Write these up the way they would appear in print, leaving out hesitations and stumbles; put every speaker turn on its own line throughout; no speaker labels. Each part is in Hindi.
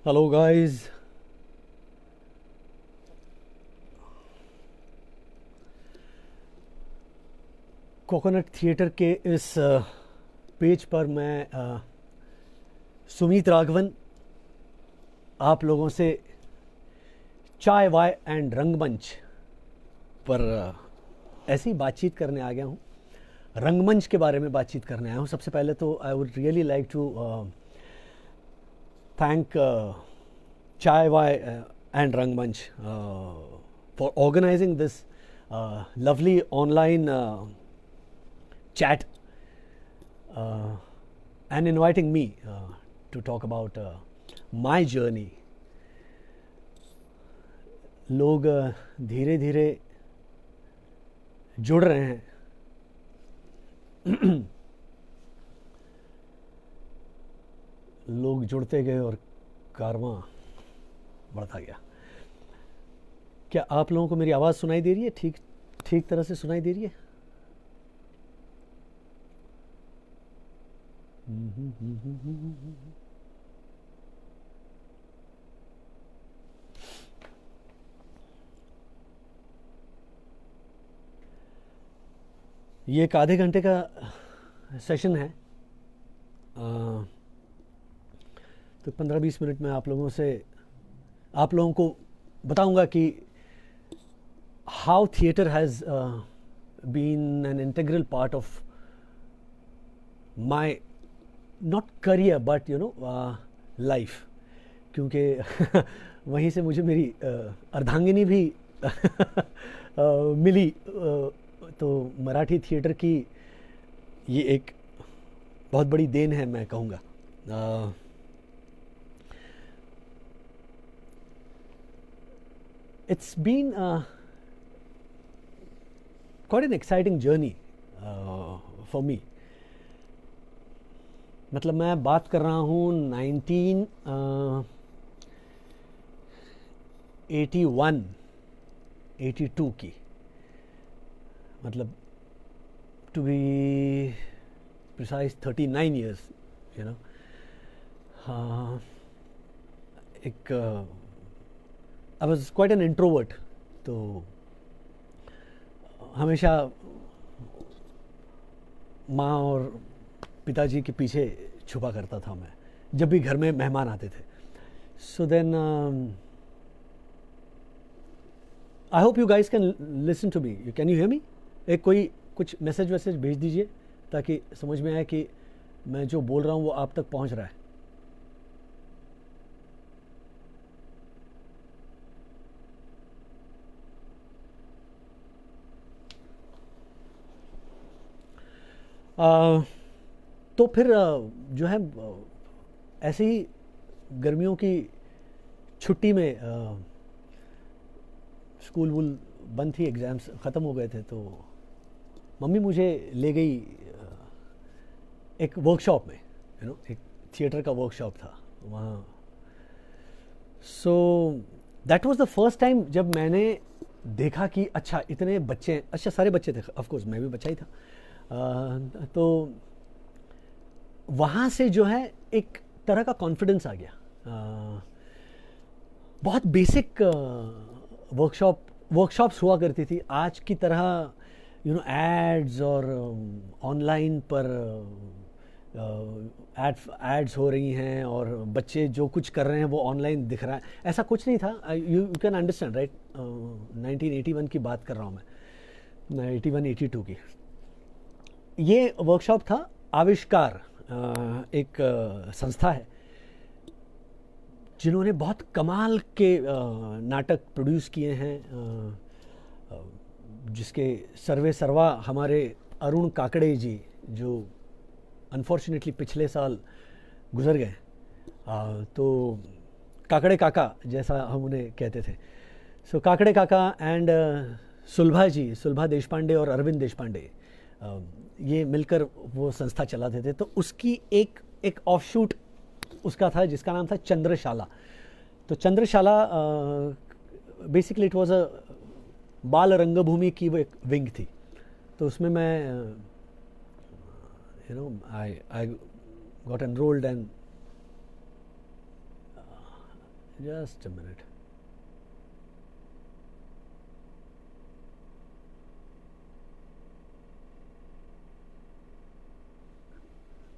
Hello guys. कोकोनट थिएटर के इस पेज पर मैं सुमीत राघवन आप लोगों से चाय वाय एंड रंगमंच पर ऐसी बातचीत करने आ गया हूँ। रंगमंच के बारे में बातचीत करने आया हूँ। सबसे पहले तो I would really like to thank chai why and Rangmanch for organizing this lovely online chat and inviting me to talk about my journey. लोग धीरे धीरे जुड़ रहे हैं। लोग जुड़ते गए और कारवां बढ़ता गया। क्या आप लोगों को मेरी आवाज़ सुनाई दे रही है? ठीक ठीक तरह से सुनाई दे रही है? ये एक आधे घंटे का सेशन है। तो 15-20 मिनट में आप लोगों को बताऊंगा कि how theatre has been an integral part of my not career but life, क्योंकि वहीं से मुझे मेरी अर्धांगिनी भी मिली। तो मराठी थिएटर की ये एक बहुत बड़ी देन है, मैं कहूँगा। It's been quite an exciting journey for me. मतलब मैं बात कर रहा हूँ 1981-82 की। मतलब to be precise 39 years, you know. एक I was quite an introvert, तो हमेशा माँ और पिताजी के पीछे छुपा करता था मैं, जब भी घर में मेहमान आते थे। So then I hope you guys can listen to me. Can you hear me? एक कोई कुछ मैसेज भेज दीजिए ताकि समझ में आए कि मैं जो बोल रहा हूँ वो आप तक पहुँच रहा है। तो फिर जो है ऐसे ही गर्मियों की छुट्टी में स्कूल वूल बंद थी, एग्ज़ाम्स ख़त्म हो गए थे, तो मम्मी मुझे ले गई एक वर्कशॉप में। एक थिएटर का वर्कशॉप था वहाँ। So that was the first time जब मैंने देखा कि अच्छा इतने बच्चे, अच्छा सारे बच्चे थे, ऑफ कोर्स मैं भी बच्चा ही था। तो वहाँ से जो है एक तरह का कॉन्फिडेंस आ गया। बहुत बेसिक वर्कशॉप्स हुआ करती थी। आज की तरह एड्स और ऑनलाइन पर एड्स हो रही हैं और बच्चे जो कुछ कर रहे हैं वो ऑनलाइन दिख रहा है, ऐसा कुछ नहीं था। You can understand, right? 1981 की बात कर रहा हूँ मैं, 81-82 की। ये वर्कशॉप था आविष्कार, एक संस्था है जिन्होंने बहुत कमाल के नाटक प्रोड्यूस किए हैं, जिसके सर्वे सर्वा हमारे अरुण काकड़े जी, जो अनफॉर्चुनेटली पिछले साल गुजर गए। तो काकड़े काका जैसा हम उन्हें कहते थे। सो काकड़े काका एंड सुलभा देशपांडे और अरविंद देशपांडे, ये मिलकर वो संस्था चलाते थे। तो उसकी एक ऑफशूट उसका था जिसका नाम था चंद्रशाला। तो चंद्रशाला बेसिकली इट वाज अ बाल रंगभूमि की वो एक विंग थी। तो उसमें मैं I got enrolled and just a minute.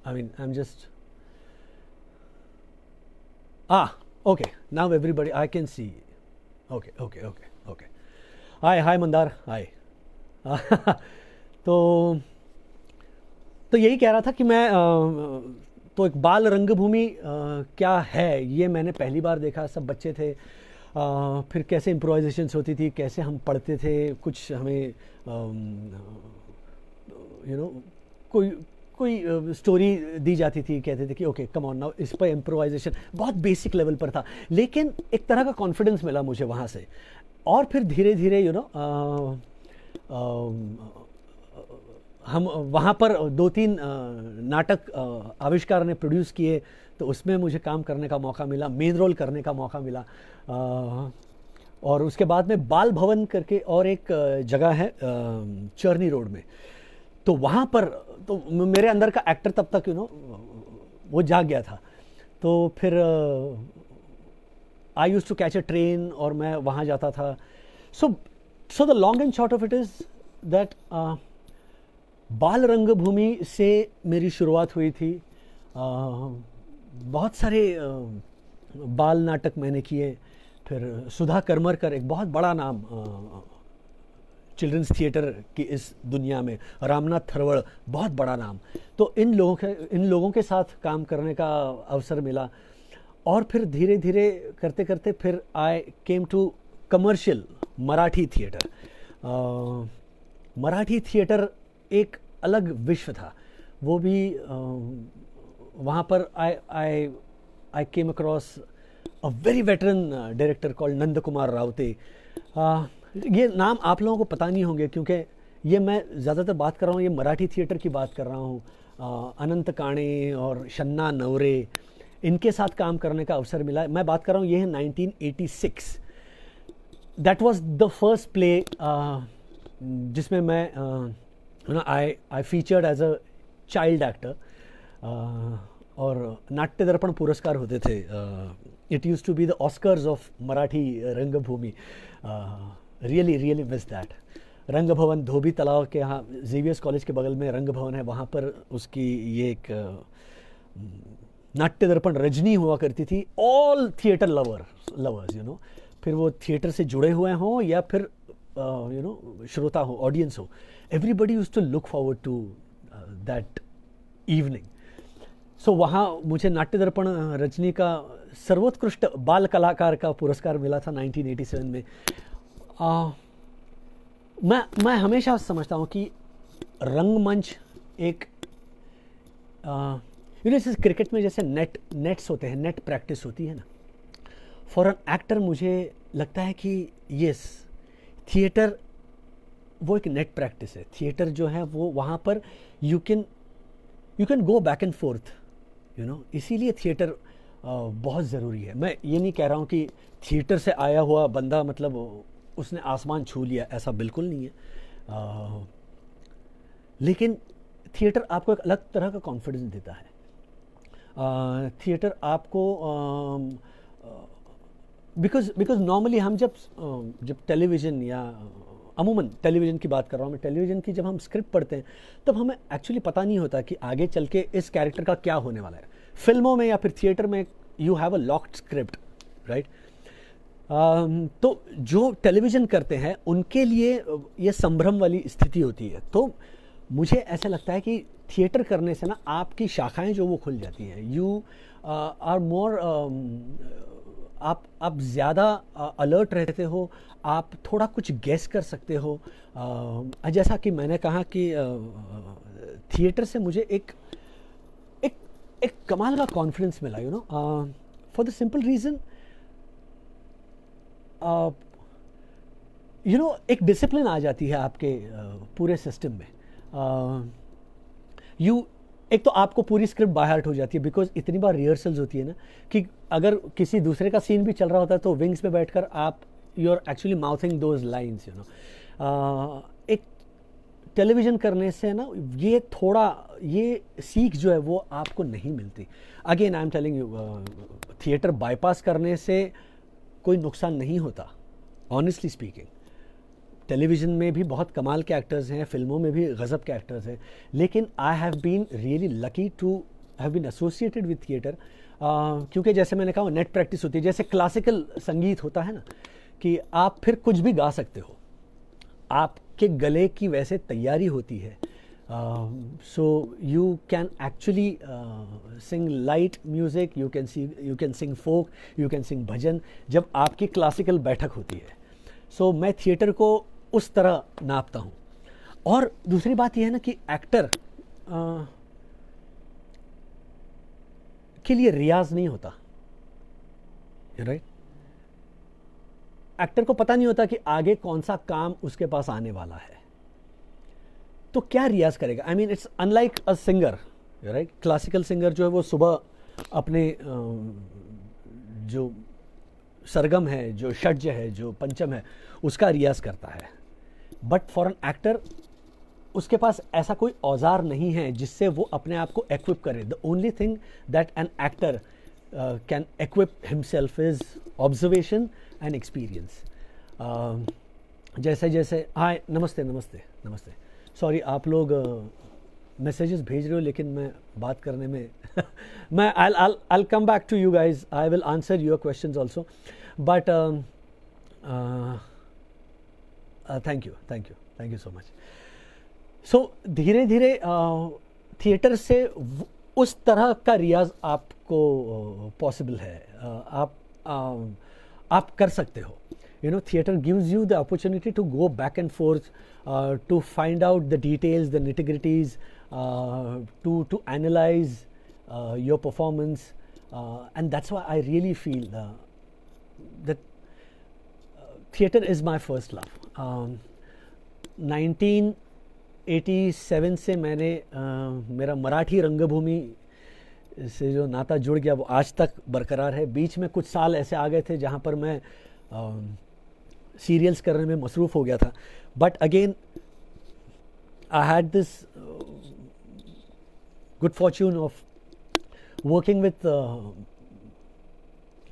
I mean, I'm just. Okay. Now everybody, I can see. Okay. Hi, Mandar. Hi. तो यही कह रहा था कि मैं तो एक बाल रंगभूमि क्या है ये मैंने पहली बार देखा. सब बच्चे थे. फिर कैसे इम्प्रोवाइजेशंस होती थी, कैसे हम पढ़ते थे, कुछ हमें कोई स्टोरी दी जाती थी, कहते थे कि ओके कम ऑन नाउ, इस पर इम्प्रोवाइजेशन बहुत बेसिक लेवल पर था, लेकिन एक तरह का कॉन्फिडेंस मिला मुझे वहाँ से. और फिर धीरे धीरे हम वहाँ पर 2-3 नाटक आविष्कार ने प्रोड्यूस किए, तो उसमें मुझे काम करने का मौका मिला, मेन रोल करने का मौका मिला. और उसके बाद में बाल भवन करके और एक जगह है चर्नी रोड में, तो वहाँ पर तो मेरे अंदर का एक्टर तब तक वो जाग गया था. तो फिर I used to catch a train और मैं वहाँ जाता था. So the long and short of it is that Bal Rangbhoomi से मेरी शुरुआत हुई थी. बहुत सारे बाल नाटक मैंने किए. फिर सुधा करमरकर, एक बहुत बड़ा नाम चिल्ड्रंस थिएटर की इस दुनिया में, रामनाथ थरवड़, बहुत बड़ा नाम. तो इन लोगों के साथ काम करने का अवसर मिला. और फिर धीरे धीरे करते करते फिर I came to commercial Marathi theatre. Marathi theatre एक अलग विश्व था. वो भी वहाँ पर I came across a very veteran director called Nand Kumar Rawate. ये नाम आप लोगों को पता नहीं होंगे, क्योंकि ये मैं ज़्यादातर बात कर रहा हूँ, ये मराठी थिएटर की बात कर रहा हूँ. अनंत काणे और शन्ना नवरे, इनके साथ काम करने का अवसर मिला. मैं बात कर रहा हूँ, ये है 1986. That was the first play जिसमें मैं I featured as a child actor. और नाट्य दर्पण पुरस्कार होते थे. It use to be the Oscars of Marathi rangbhoomi. Really miss that. Rang Bhavan धोबी तालाब के यहाँ जेवियर्स कॉलेज के बगल में रंग भवन है, वहाँ पर उसकी ये एक नाट्य दर्पण रजनी हुआ करती थी. ऑल थिएटर लवर्स फिर वो थिएटर से जुड़े हुए हों या फिर श्रोता हो, ऑडियंस हो, everybody used to look forward to that evening. So वहाँ मुझे नाट्य दर्पण रजनी का सर्वोत्कृष्ट बाल कलाकार का पुरस्कार मिला था 1987 में. मैं हमेशा समझता हूँ कि रंगमंच एक जैसे क्रिकेट में जैसे नेट्स होते हैं, नेट प्रैक्टिस होती है ना, फॉर एन एक्टर मुझे लगता है कि यस, थिएटर वो एक नेट प्रैक्टिस है. थिएटर जो है वो वहाँ पर you can go back and fourth, इसीलिए थिएटर बहुत ज़रूरी है. मैं ये नहीं कह रहा हूँ कि थिएटर से आया हुआ बंदा मतलब उसने आसमान छू लिया, ऐसा बिल्कुल नहीं है. लेकिन थिएटर आपको एक अलग तरह का कॉन्फिडेंस देता है. थिएटर आपको बिकॉज नॉर्मली हम जब टेलीविज़न या अमूमन टेलीविज़न की बात कर रहा हूँ मैं, टेलीविज़न की जब हम स्क्रिप्ट पढ़ते हैं तब हमें एक्चुअली पता नहीं होता कि आगे चल के इस कैरेक्टर का क्या होने वाला है. फिल्मों में या फिर थिएटर में you have a locked script, right. तो जो टेलीविज़न करते हैं उनके लिए ये संभ्रम वाली स्थिति होती है. तो मुझे ऐसा लगता है कि थिएटर करने से ना आपकी शाखाएं जो वो खुल जाती हैं. यू आर मोर, आप ज़्यादा अलर्ट रहते हो, आप थोड़ा कुछ गेस कर सकते हो. जैसा कि मैंने कहा कि थिएटर से मुझे एक कमाल का कॉन्फिडेंस मिला, फॉर द सिंपल रीज़न, एक डिसिप्लिन आ जाती है आपके पूरे सिस्टम में. एक तो आपको पूरी स्क्रिप्ट बाय हार्ट हो जाती है, बिकॉज इतनी बार रिहर्सल्स होती है ना कि अगर किसी दूसरे का सीन भी चल रहा होता है तो विंग्स पे बैठकर आप you are actually mouthing those lines. एक टेलीविज़न करने से ना ये थोड़ा ये सीख जो है वो आपको नहीं मिलती। Again I am telling you, theatre bypass करने से कोई नुकसान नहीं होता, ऑनेस्टली स्पीकिंग। टेलीविज़न में भी बहुत कमाल के एक्टर्स हैं, फिल्मों में भी गज़ब के एक्टर्स हैं, लेकिन I have been really lucky to have been associated with theatre, क्योंकि जैसे मैंने कहा नेट प्रैक्टिस होती है, जैसे क्लासिकल संगीत होता है ना कि आप फिर कुछ भी गा सकते हो, आपके गले की वैसे तैयारी होती है। So you can actually sing light music, you can sing folk, you can sing bhajan, जब आपकी क्लासिकल बैठक होती है। सो मैं थिएटर को उस तरह नापता हूँ। और दूसरी बात यह है ना कि एक्टर के लिए रियाज नहीं होता, राइट। एक्टर को पता नहीं होता कि आगे कौन सा काम उसके पास आने वाला है, तो क्या रियाज करेगा। I mean it's unlike a singer, right. Classical singer जो है वो सुबह अपने जो सरगम है, जो षड्ज है, जो पंचम है, उसका रियाज करता है। बट फॉर एन एक्टर उसके पास ऐसा कोई औजार नहीं है जिससे वो अपने आप को एक्विप करे। The only thing that an actor can equip himself is observation and experience. जैसे जैसे हाय, नमस्ते नमस्ते नमस्ते, सॉरी आप लोग मैसेजेस भेज रहे हो लेकिन मैं बात करने में मैं I'll come back to you guys, I will answer your questions also, but thank you so much. So धीरे धीरे थिएटर से उस तरह का रियाज आपको पॉसिबल है, आप कर सकते हो। You know, theater gives you the opportunity to go back and forth, to find out the details, the nitty-gritties, to analyze your performance, and that's why I really feel that theater is my first love. 1987 से मैंने मेरा मराठी रंगभूमि से जो नाता जुड़ गया वो आज तक बरकरार है। बीच में कुछ साल ऐसे आ गए थे जहाँ पर मैं सीरियल्स करने में मसरूफ़ हो गया था, but again I had this good Fortune of working with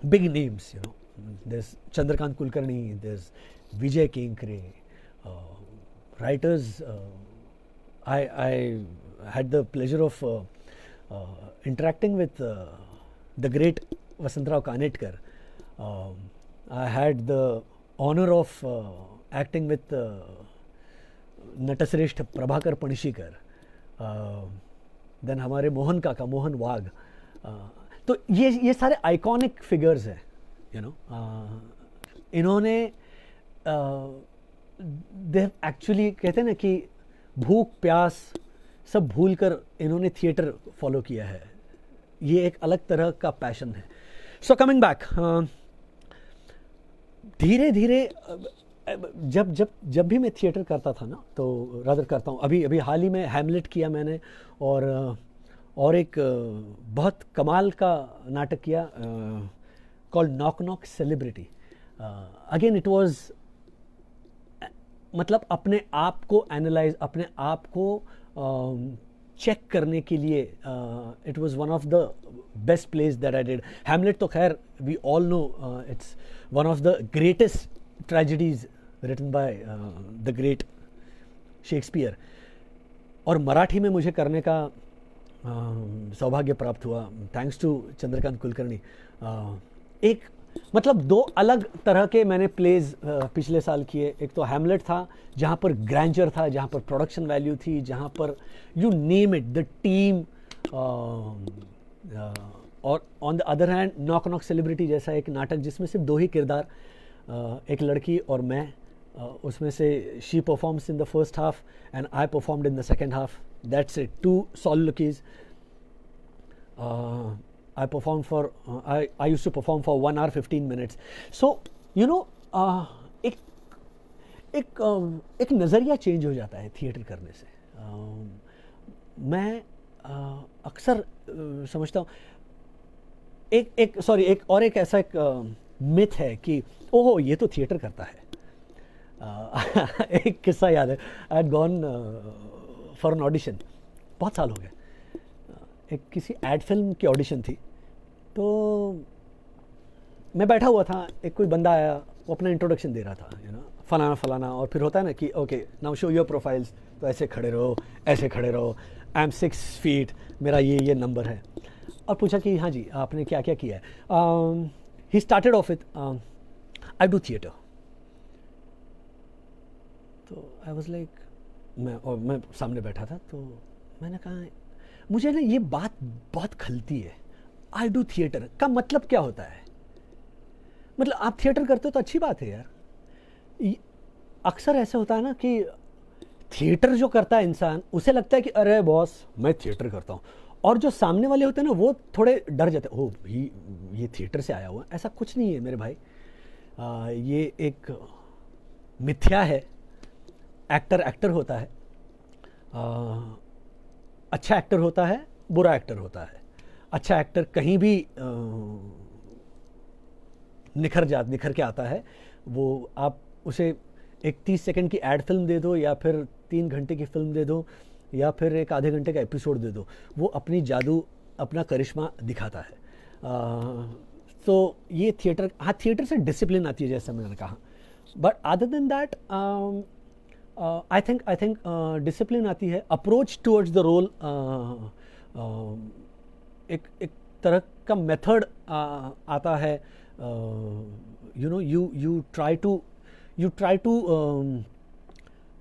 big names, you know, there's Chandrakant Kulkarni, there's Vijay Kenkre, writers. I had the pleasure of interacting with the great Vasantrao Kanetkar. I had the honor of acting with Natshreshtha Prabhakar Panshikar, then हमारे मोहन काका, मोहन वाघ। तो ये सारे आइकॉनिक फिगर्स हैं, यू नो। इन्होंने दे एक्चुअली कहते हैं ना कि भूख प्यास सब भूलकर इन्होंने थिएटर फॉलो किया है। ये एक अलग तरह का पैशन है। सो कमिंग बैक, धीरे धीरे जब भी मैं थिएटर करता था ना, तो रादर करता हूँ, अभी हाल ही में हैमलेट किया मैंने, और एक बहुत कमाल का नाटक किया called knock Knock celebrity. Again it was मतलब अपने आप को एनालाइज, अपने आप को चेक करने के लिए it was one of the best place that I did. Hamlet तो खैर we all know it's one of the greatest tragedies written by the great Shakespeare, और मराठी में मुझे करने का सौभाग्य प्राप्त हुआ थैंक्स टू चंद्रकांत कुलकर्णी। एक मतलब दो अलग तरह के मैंने प्लेज पिछले साल किए। एक तो हैमलेट था जहाँ पर ग्रैंडर था, जहाँ पर प्रोडक्शन वैल्यू थी, जहाँ पर you name it the team, और on the other hand Knock Knock Celebrity जैसा एक नाटक जिसमें सिर्फ दो ही किरदार, एक लड़की और मैं, उसमें से she performs in the first half and I performed in the second half, that's it, 2 soliloquies. I performed for I used to perform for 1 hour 15 minutes. So you know, एक नज़रिया चेंज हो जाता है थिएटर करने से। मैं अक्सर समझता हूँ एक ऐसा एक मिथ है कि ओहो ये तो थिएटर करता है, एक किस्सा याद है, I had gone for an audition, बहुत साल हो गए, एक किसी एड फिल्म की ऑडिशन थी। तो मैं बैठा हुआ था, एक कोई बंदा आया, वो अपना इंट्रोडक्शन दे रहा था, फलाना फलाना, और फिर होता है ना कि okay now show your profiles, तो ऐसे खड़े रहो, ऐसे खड़े रहो, आई एम 6 फीट, मेरा ये नंबर है, और पूछा कि हाँ जी आपने क्या क्या किया है। He started off with I do theatre. तो आई वॉज लाइक, मैं सामने बैठा था, तो मैंने कहा मुझे ना ये बात बहुत खलती है, आई डू थिएटर का मतलब क्या होता है? मतलब आप थिएटर करते हो तो अच्छी बात है यार। अक्सर ऐसा होता है ना कि थिएटर जो करता है इंसान, उसे लगता है कि अरे बॉस मैं थिएटर करता हूँ, और जो सामने वाले होते हैं ना वो थोड़े डर जाते हैं, ओह ये थिएटर से आया हुआ। ऐसा कुछ नहीं है मेरे भाई, ये एक मिथ्या है। एक्टर एक्टर होता है, अच्छा एक्टर होता है, बुरा एक्टर होता है। अच्छा एक्टर कहीं भी निखर के आता है। वो आप उसे एक 30 सेकंड की एड फिल्म दे दो, या फिर 3 घंटे की फिल्म दे दो, या फिर एक आधे घंटे का एपिसोड दे दो, वो अपनी जादू, अपना करिश्मा दिखाता है। तो ये थिएटर, हाँ थिएटर से डिसिप्लिन आती है जैसा मैंने कहा, but other than that I think discipline आती है, अप्रोच टुवर्ड्स द रोल, एक तरह का मेथड आता है। you try to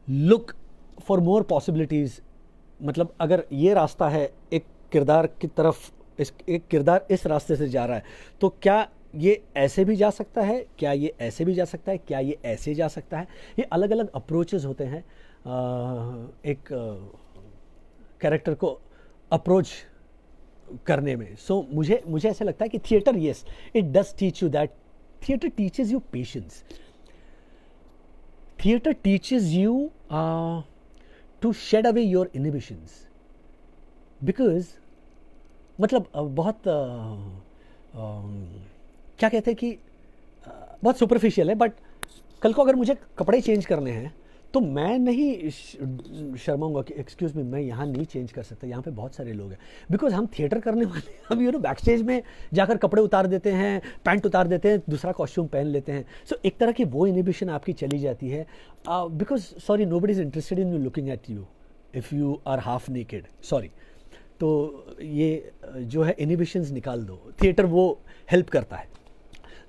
look for more possibilities। मतलब अगर ये रास्ता है एक किरदार की तरफ, एक किरदार इस रास्ते से जा रहा है, तो क्या ये ऐसे भी जा सकता है, क्या ये ऐसे भी जा सकता है, क्या ये ऐसे जा सकता है? ये अलग अलग अप्रोचेस होते हैं एक कैरेक्टर को अप्रोच करने में। सो मुझे ऐसा लगता है कि theatre, yes it does teach you that, theatre teaches you patience, theatre teaches you to shed away your inhibitions, because मतलब बहुत क्या कहते हैं कि बहुत सुपरफिशियल है, बट कल को अगर मुझे कपड़े चेंज करने हैं तो मैं नहीं शर्माऊंगा कि एक्सक्यूज़ मी मैं यहाँ नहीं चेंज कर सकता, यहाँ पे बहुत सारे लोग हैं। बिकॉज हम थिएटर करने वाले, हम बैक स्टेज में जाकर कपड़े उतार देते हैं, पैंट उतार देते हैं, दूसरा कॉस्ट्यूम पहन लेते हैं। सो एक तरह की वो इनहिबिशन आपकी चली जाती है, because sorry nobody is interested in you looking at you if you are half naked, sorry. तो ये जो है इनहिबिशंस निकाल दो, थिएटर वो हेल्प करता है।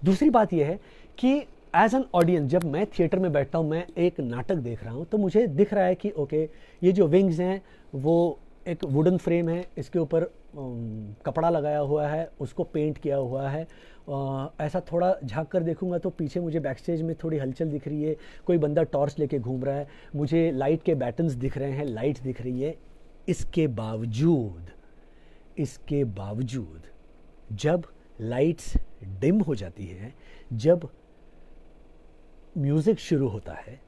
दूसरी बात यह है कि एज एन ऑडियंस, जब मैं थिएटर में बैठता हूँ, मैं एक नाटक देख रहा हूँ, तो मुझे दिख रहा है कि ओके ये जो विंग्स हैं वो एक वुडन फ्रेम है, इसके ऊपर कपड़ा लगाया हुआ है, उसको पेंट किया हुआ है। ऐसा थोड़ा झांक कर देखूंगा तो पीछे मुझे बैक स्टेज में थोड़ी हलचल दिख रही है, कोई बंदा टॉर्च लेके घूम रहा है, मुझे लाइट के बैटन्स दिख रहे हैं, लाइट्स दिख रही है। इसके बावजूद जब लाइट्स डिम हो जाती है, जब म्यूजिक शुरू होता है,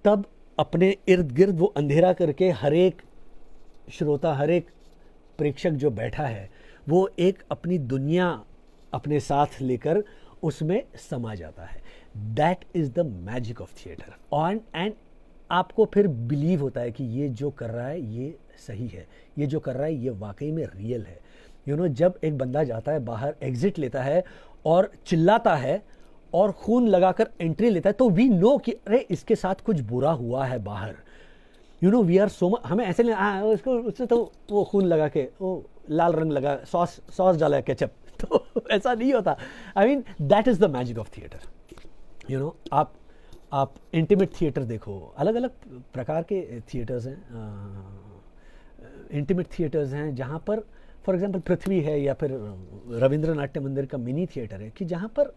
तब अपने इर्द गिर्द वो अंधेरा करके हर एक श्रोता, हर एक प्रेक्षक जो बैठा है, वो एक अपनी दुनिया अपने साथ लेकर उसमें समा जाता है। That is the magic of theatre. And आपको फिर बिलीव होता है कि ये जो कर रहा है ये सही है, ये जो कर रहा है ये वाकई में रियल है। जब एक बंदा जाता है बाहर, एग्जिट लेता है और चिल्लाता है और खून लगाकर एंट्री लेता है, तो वी नो कि अरे इसके साथ कुछ बुरा हुआ है बाहर। वी आर सो मच, हमें ऐसे नहीं उसको उससे तो वो खून लगा के वो लाल रंग लगा, सॉस डाला है, केचप, तो ऐसा नहीं होता। I mean that is the magic of theatre. आप इंटीमेट थिएटर देखो, अलग अलग प्रकार के थिएटर्स हैं। इंटीमेट थिएटर्स हैं जहाँ पर फॉर एग्जांपल पृथ्वी है, या फिर रविंद्र नाट्य मंदिर का मिनी थिएटर है, कि जहाँ पर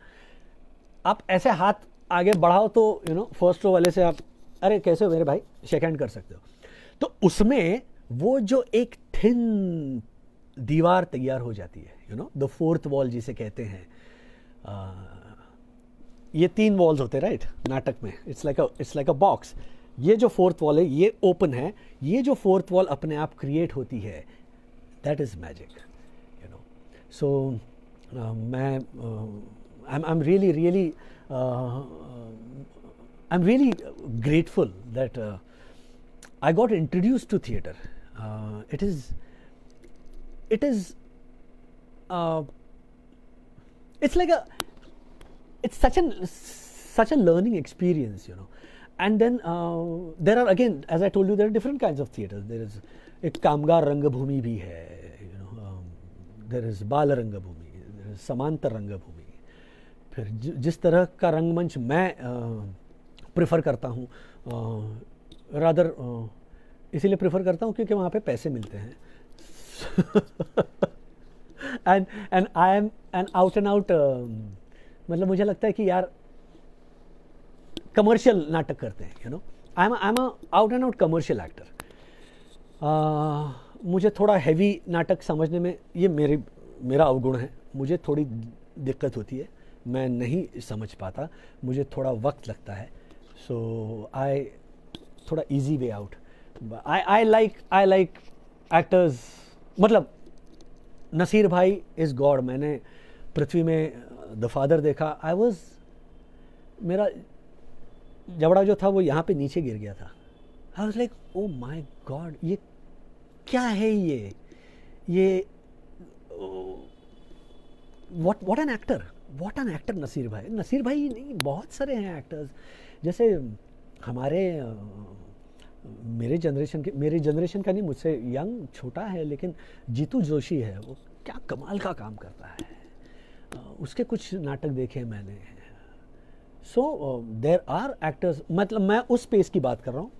आप ऐसे हाथ आगे बढ़ाओ तो फर्स्ट रो वाले से आप अरे कैसे हो मेरे भाई, शेक हैंड कर सकते हो। तो उसमें वो जो एक थिन दीवार तैयार हो जाती है, द फोर्थ वॉल जिसे कहते हैं। ये 3 वॉल्स होते हैं राइट नाटक में, इट्स लाइक अ बॉक्स। ये जो फोर्थ वॉल है ये ओपन है, ये जो फोर्थ वॉल अपने आप क्रिएट होती है, दैट इज मैजिक। सो मैं I'm really I'm really grateful that I got introduced to theater. It is uh, it's like a it's such a learning experience, you know. And then there are, again, as I told you, there are different kinds of theaters. There is एक कामगार रंगभूमि भी है, you know. There is बाल रंगभूमि, there is समांतर रंगभूमि. फिर जिस तरह का रंगमंच मैं प्रेफर करता हूँ, रादर इसीलिए प्रेफर करता हूँ क्योंकि वहाँ पे पैसे मिलते हैं. And I am an out and out, मतलब मुझे लगता है कि यार कमर्शियल नाटक करते हैं, you know. I am out and out commercial actor. मुझे थोड़ा हैवी नाटक समझने में, ये मेरा अवगुण है, मुझे थोड़ी दिक्कत होती है, मैं नहीं समझ पाता, मुझे थोड़ा वक्त लगता है. सो आई थोड़ा easy way out. I like actors, मतलब नसीर भाई इज़ गॉड. मैंने पृथ्वी में द फादर देखा, आई वॉज, मेरा जबड़ा जो था वो यहाँ पे नीचे गिर गया था. I was like oh my God, ये क्या है, ये व्हाट एन एक्टर नसीर भाई नहीं, बहुत सारे हैं एक्टर्स. जैसे हमारे मेरे जनरेशन का नहीं, मुझसे यंग छोटा है, लेकिन जीतू जोशी है, वो क्या कमाल का काम करता है. उसके कुछ नाटक देखे मैंने. सो देयर आर एक्टर्स, मतलब मैं उस स्पेस की बात कर रहा हूँ,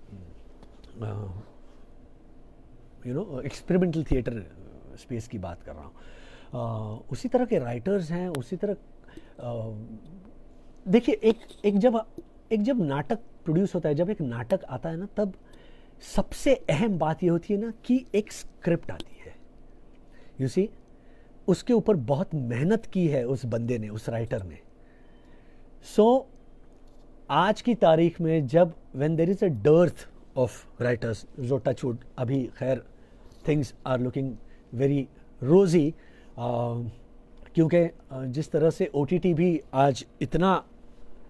you know, experimental theatre space की बात कर रहा हूँ. उसी तरह के राइटर्स हैं, उसी तरह देखिए, एक जब नाटक प्रोड्यूस होता है, जब एक नाटक आता है ना, तब सबसे अहम बात ये होती है ना कि एक स्क्रिप्ट आती है. यू सी, उसके ऊपर बहुत मेहनत की है उस बंदे ने, उस राइटर ने. सो आज की तारीख में जब when there is a dearth of writers, जो टच वुड अभी खैर थिंग्स आर लुकिंग वेरी रोजी, क्योंकि जिस तरह से OTT भी आज इतना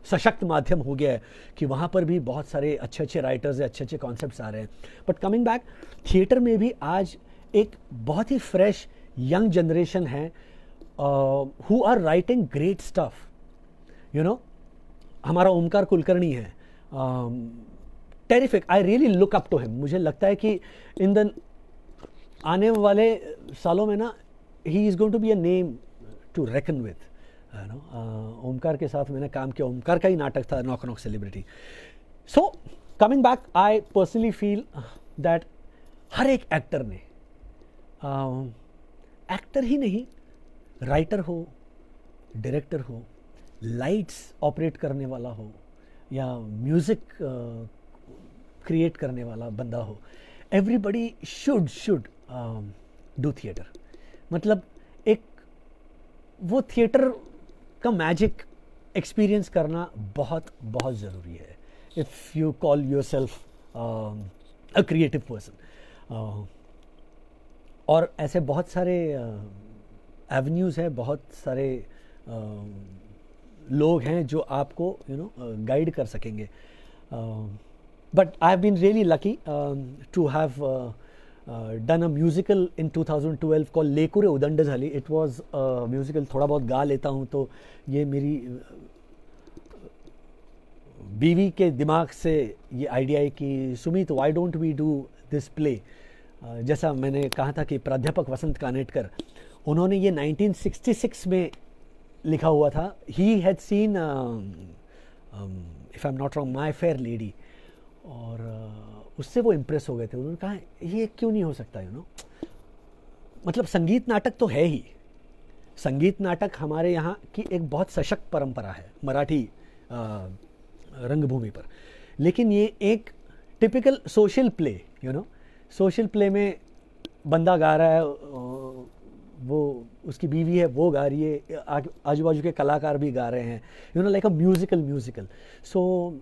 सशक्त माध्यम हो गया है कि वहाँ पर भी बहुत सारे अच्छे राइटर्स हैं, अच्छे कॉन्सेप्ट्स आ रहे हैं. बट कमिंग बैक, थिएटर में भी आज एक बहुत ही फ्रेश यंग जनरेशन है who are writing great stuff, you know. हमारा ओमकार कुलकर्णी है, terrific. I really look up to him. मुझे लगता है कि इन द आने वाले सालों में ना, he is going to be a name to reckon with, you know. Omkar के साथ मैंने काम किया, ओमकार का ही नाटक था Knock Knock Celebrity. So coming back, I personally feel that हर एक एक्टर ने, एक्टर ही नहीं, राइटर हो, डायरेक्टर हो, लाइट्स ऑपरेट करने वाला हो, या म्यूज़िक क्रिएट करने वाला बंदा हो, एवरीबडी शुड डू थिएटर. मतलब एक वो थिएटर का मैजिक एक्सपीरियंस करना बहुत बहुत ज़रूरी है, if you call your self a creative person. और ऐसे बहुत सारे एवेन्यूज़ हैं, बहुत सारे लोग हैं जो आपको, यू नो, गाइड कर सकेंगे. But I have been really lucky to have done a musical in 2012 called Lekure Udand Jhali. It was a musical. थोड़ा बहुत गा लेता हूँ, तो ये मेरी बीवी के दिमाग से ये आइडिया है कि Sumit, why don't we do this play. जैसा मैंने कहा था कि प्राध्यापक वसंत कानेटकर, उन्होंने ये 1966 में लिखा हुआ था. He had seen, if I am not wrong, my fair lady, और उससे वो इम्प्रेस हो गए थे. उन्होंने कहा ये क्यों नहीं हो सकता, यू नो. मतलब संगीत नाटक तो है ही, संगीत नाटक हमारे यहाँ की एक बहुत सशक्त परंपरा है मराठी रंगभूमि पर. लेकिन ये एक typical social play, you know, social play में बंदा गा रहा है, वो उसकी बीवी है, वो गा रही है, आजू बाजू के कलाकार भी गा रहे हैं, you know, like a musical. So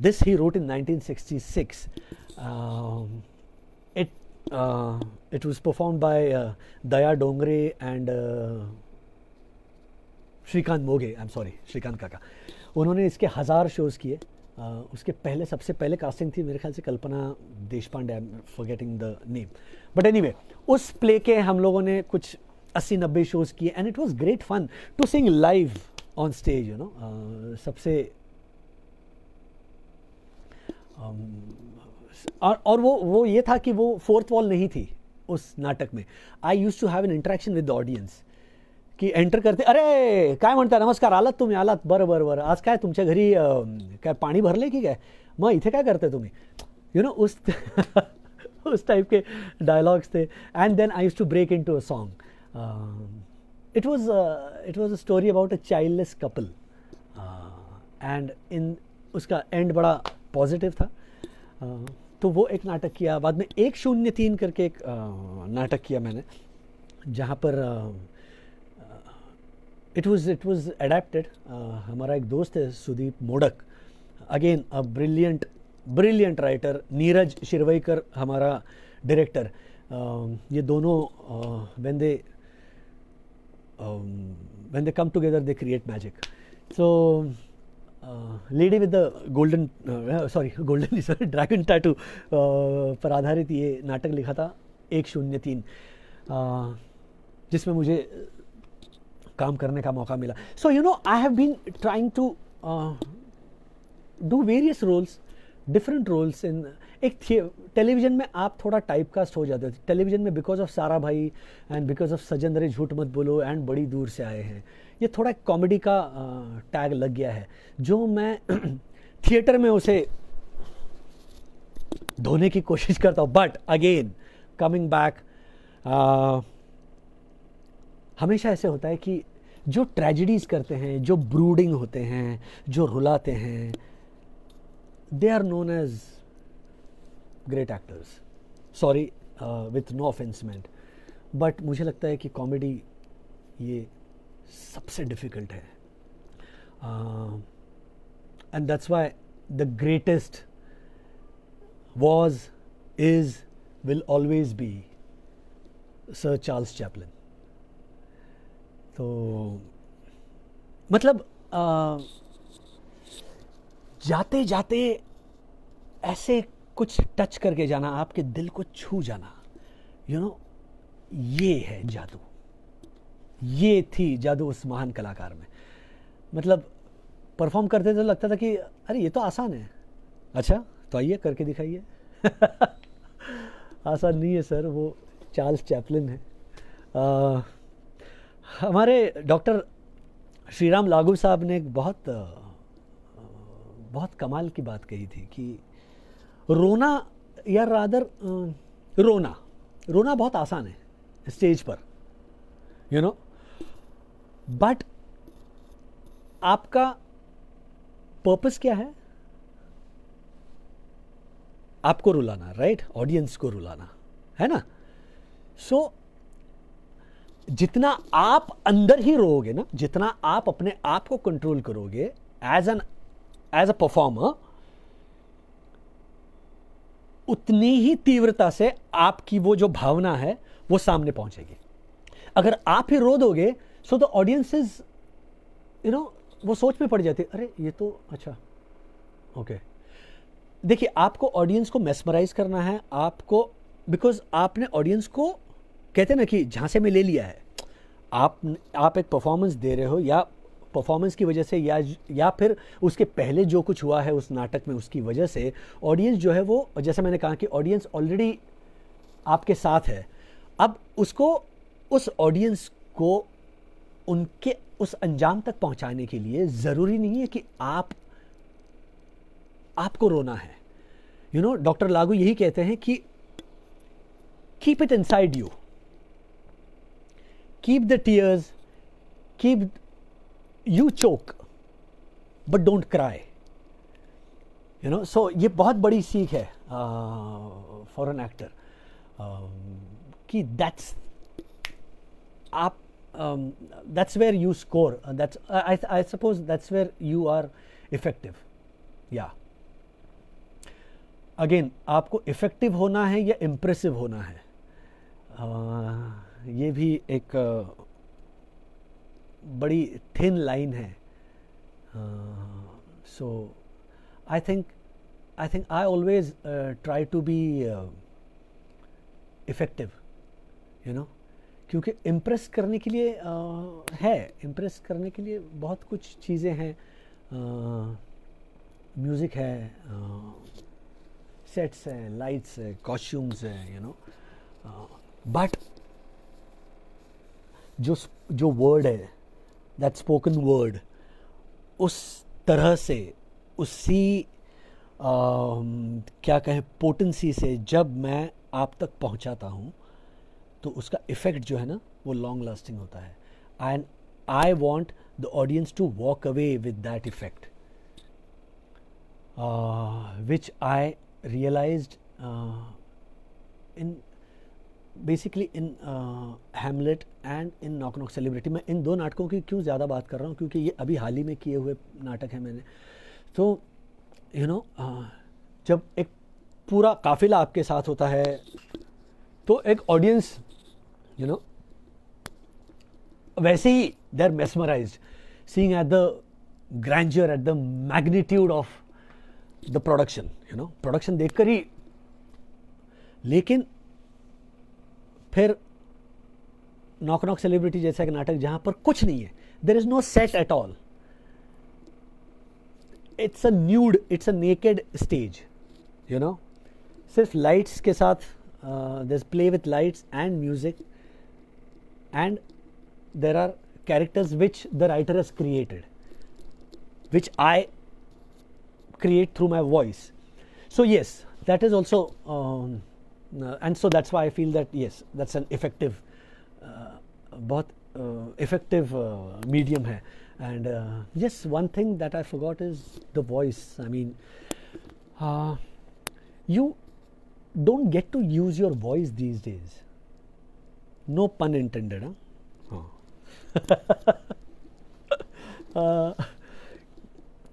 this he wrote in 1966. It was performed by Daya Dongre and Shrikant Moghe. I am sorry, Shrikant Kaka. उन्होंने इसके 1000 शोज़ किए. उसके पहले सबसे पहले कास्टिंग थी मेरे ख्याल से Kalpana Deshpande, I am forgetting the name, but anyway उस प्ले के हम लोगों ने कुछ 80-90 शोज किए and it was great fun to sing live on stage, you know. सबसे और वो ये था कि वो फोर्थ वॉल नहीं थी उस नाटक में। I use to have an interaction with the audience की एंटर करते, अरे काय म्हणता, नमस्कार, आलात तुम्ही, आलात, बरं बरं बरं, आज काय तुमच्या घरी काय पाणी भरले की काय, मग इथे काय करते तुम्ही, यू नो, उस उस टाइप के डायलॉग्स थे। And then I use to break into a song. It was a story about a childless couple and in उसका एंड बड़ा पॉजिटिव था। तो वो एक नाटक किया, बाद में 103 करके एक नाटक किया मैंने, जहाँ पर इट वाज अडेप्टेड। हमारा एक दोस्त है Sudeep Modak, again a brilliant writer, Neeraj Shirwaikar हमारा डायरेक्टर। ये दोनों when they come together they create magic. So lady with the golden dragon tattoo पर आधारित ये नाटक लिखा था 103, जिसमें मुझे काम करने का मौका मिला। So you know I have been trying to do various roles, different roles in एक टेलीविजन में आप थोड़ा टाइपकास्ट हो जाते थे टेलीविजन में, बिकॉज ऑफ सारा भाई एंड बिकॉज ऑफ सजन रे झूठ मत बोलो एंड बड़ी दूर से आए हैं, ये थोड़ा कॉमेडी का टैग लग गया है, जो मैं थिएटर में उसे धोने की कोशिश करता हूँ। बट अगेन कमिंग बैक, हमेशा ऐसे होता है कि जो ट्रेजिडीज करते हैं, जो ब्रूडिंग होते हैं, जो रुलाते हैं, they are known as great actors. Sorry with no offence meant, but मुझे लगता है कि कॉमेडी ये सबसे डिफिकल्ट है, and that's why the greatest was, is, will always be Sir Charles Chaplin. तो मतलब जाते जाते ऐसे कुछ टच करके जाना, आपके दिल को छू जाना, यू नो, ये है जादू, ये थी जादू उस महान कलाकार में। मतलब परफॉर्म करते थे तो लगता था कि अरे ये तो आसान है, अच्छा तो आइए करके दिखाइए। आसान नहीं है सर, वो चार्ल्स चैपलिन है। हमारे डॉक्टर श्रीराम लागू साहब ने एक बहुत कमाल की बात कही थी कि रोना या रादर रोना बहुत आसान है स्टेज पर, यू नो, बट आपका पर्पस क्या है? आपको रुलाना, राइट? ऑडियंस को रुलाना, है ना? सो जितना आप अंदर ही रोओगे ना, जितना आप अपने आप को कंट्रोल करोगे एज अ परफॉर्मर, उतनी ही तीव्रता से आपकी वो जो भावना है वो सामने पहुंचेगी। अगर आप ही रो दोगे, so the audience is, you know, वो सोच में पड़ जाती है, अरे ये तो अच्छा, ओके। देखिए, आपको ऑडियंस को मेस्मराइज करना है, आपको, बिकॉज आपने ऑडियंस को, कहते ना कि झांसे में ले लिया है। आप एक परफॉर्मेंस दे रहे हो, या परफॉर्मेंस की वजह से, या फिर उसके पहले जो कुछ हुआ है उस नाटक में, उसकी वजह से ऑडियंस जो है वो, जैसे मैंने कहा कि ऑडियंस ऑलरेडी आपके साथ है। अब उसको, उस ऑडियंस को उनके उस अंजाम तक पहुंचाने के लिए ज़रूरी नहीं है कि आपको रोना है। यू नो, डॉक्टर लागू यही कहते हैं कि keep it inside you, keep the tears, keep, you choke but don't cry, you know. So ये बहुत बड़ी सीख है फॉर एन एक्टर, कि दैट्स आप, that's where you score, that's I suppose that's where you are effective, yeah। Again, आपको इफेक्टिव होना है या इम्प्रेसिव होना है, ये भी एक बड़ी थिन लाइन है। So I think I always try to be effective, you know, क्योंकि इम्प्रेस करने के लिए इम्प्रेस करने के लिए बहुत कुछ चीज़ें हैं, म्यूज़िक है, सेट्स है, लाइट्स है, कॉस्ट्यूम्स है, यू नो, बट जो वर्ड है, दैट स्पोकन वर्ड, उस तरह से, उसी क्या कहें, पोटेंसी से जब मैं आप तक पहुंचाता हूं, तो उसका इफ़ेक्ट जो है ना, वो लॉन्ग लास्टिंग होता है. And I want the audience to walk away with that effect, which I realized in basically in Hamlet and in Knock Knock Celebrity. मैं इन दो नाटकों की क्यों ज़्यादा बात कर रहा हूँ, क्योंकि ये अभी हाल ही में किए हुए नाटक हैं मैंने. तो यू नो, जब एक पूरा काफिला आपके साथ होता है, तो एक ऑडियंस, यू नो, वैसे ही they are mesmerised seeing at the grandeur, at the magnitude of the production, you know, production देखकर ही. लेकिन फिर नॉक नॉक सेलिब्रिटी जैसा एक नाटक जहां पर कुछ नहीं है, there is no set at all, it's a nude, it's a naked stage, you know, सिर्फ लाइट्स के साथ, there is play with lights and music, and there are characters which the writer has created, which I create through my voice. So yes, that is also and so that's why I feel that yes, that's an effective, बहुत effective medium है. And yes, one thing that I forgot is the voice. I mean, you don't get to use your voice these days. No pun intended, huh?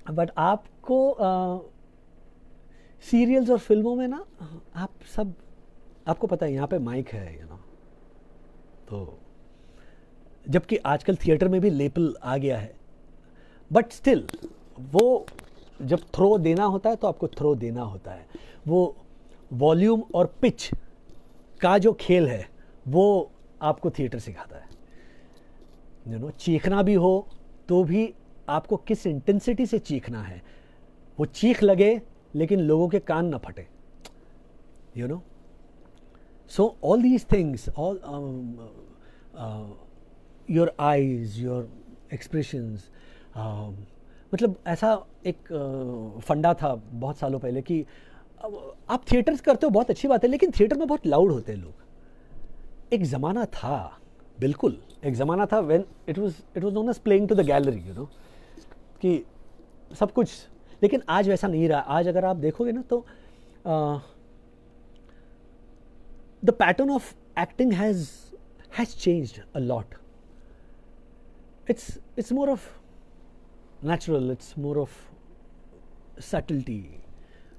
But आपको सीरियल्स और फिल्मों में ना, आपको पता है यहाँ पे माइक है, यू नो, तो जबकि आजकल थिएटर में भी लेपल आ गया है, बट स्टिल वो जब थ्रो देना होता है तो आपको थ्रो देना होता है. वो वॉल्यूम और पिच का जो खेल है वो आपको थिएटर सिखाता है, यू नो. चीखना भी हो तो भी आपको किस इंटेंसिटी से चीखना है, वो चीख लगे लेकिन लोगों के कान न फटे, you know. So all these things, all your eyes, your expressions, मतलब ऐसा एक फंडा था बहुत सालों पहले कि आप थिएटर्स करते हो, बहुत अच्छी बात है, लेकिन थिएटर में बहुत लाउड होते हैं लोग. एक ज़माना था, बिल्कुल एक ज़माना था, when it was known as playing to the gallery, you know, कि सब कुछ. लेकिन आज वैसा नहीं रहा. आज अगर आप देखोगे ना, तो the pattern of acting has changed a lot. It's more of natural, it's more of subtlety,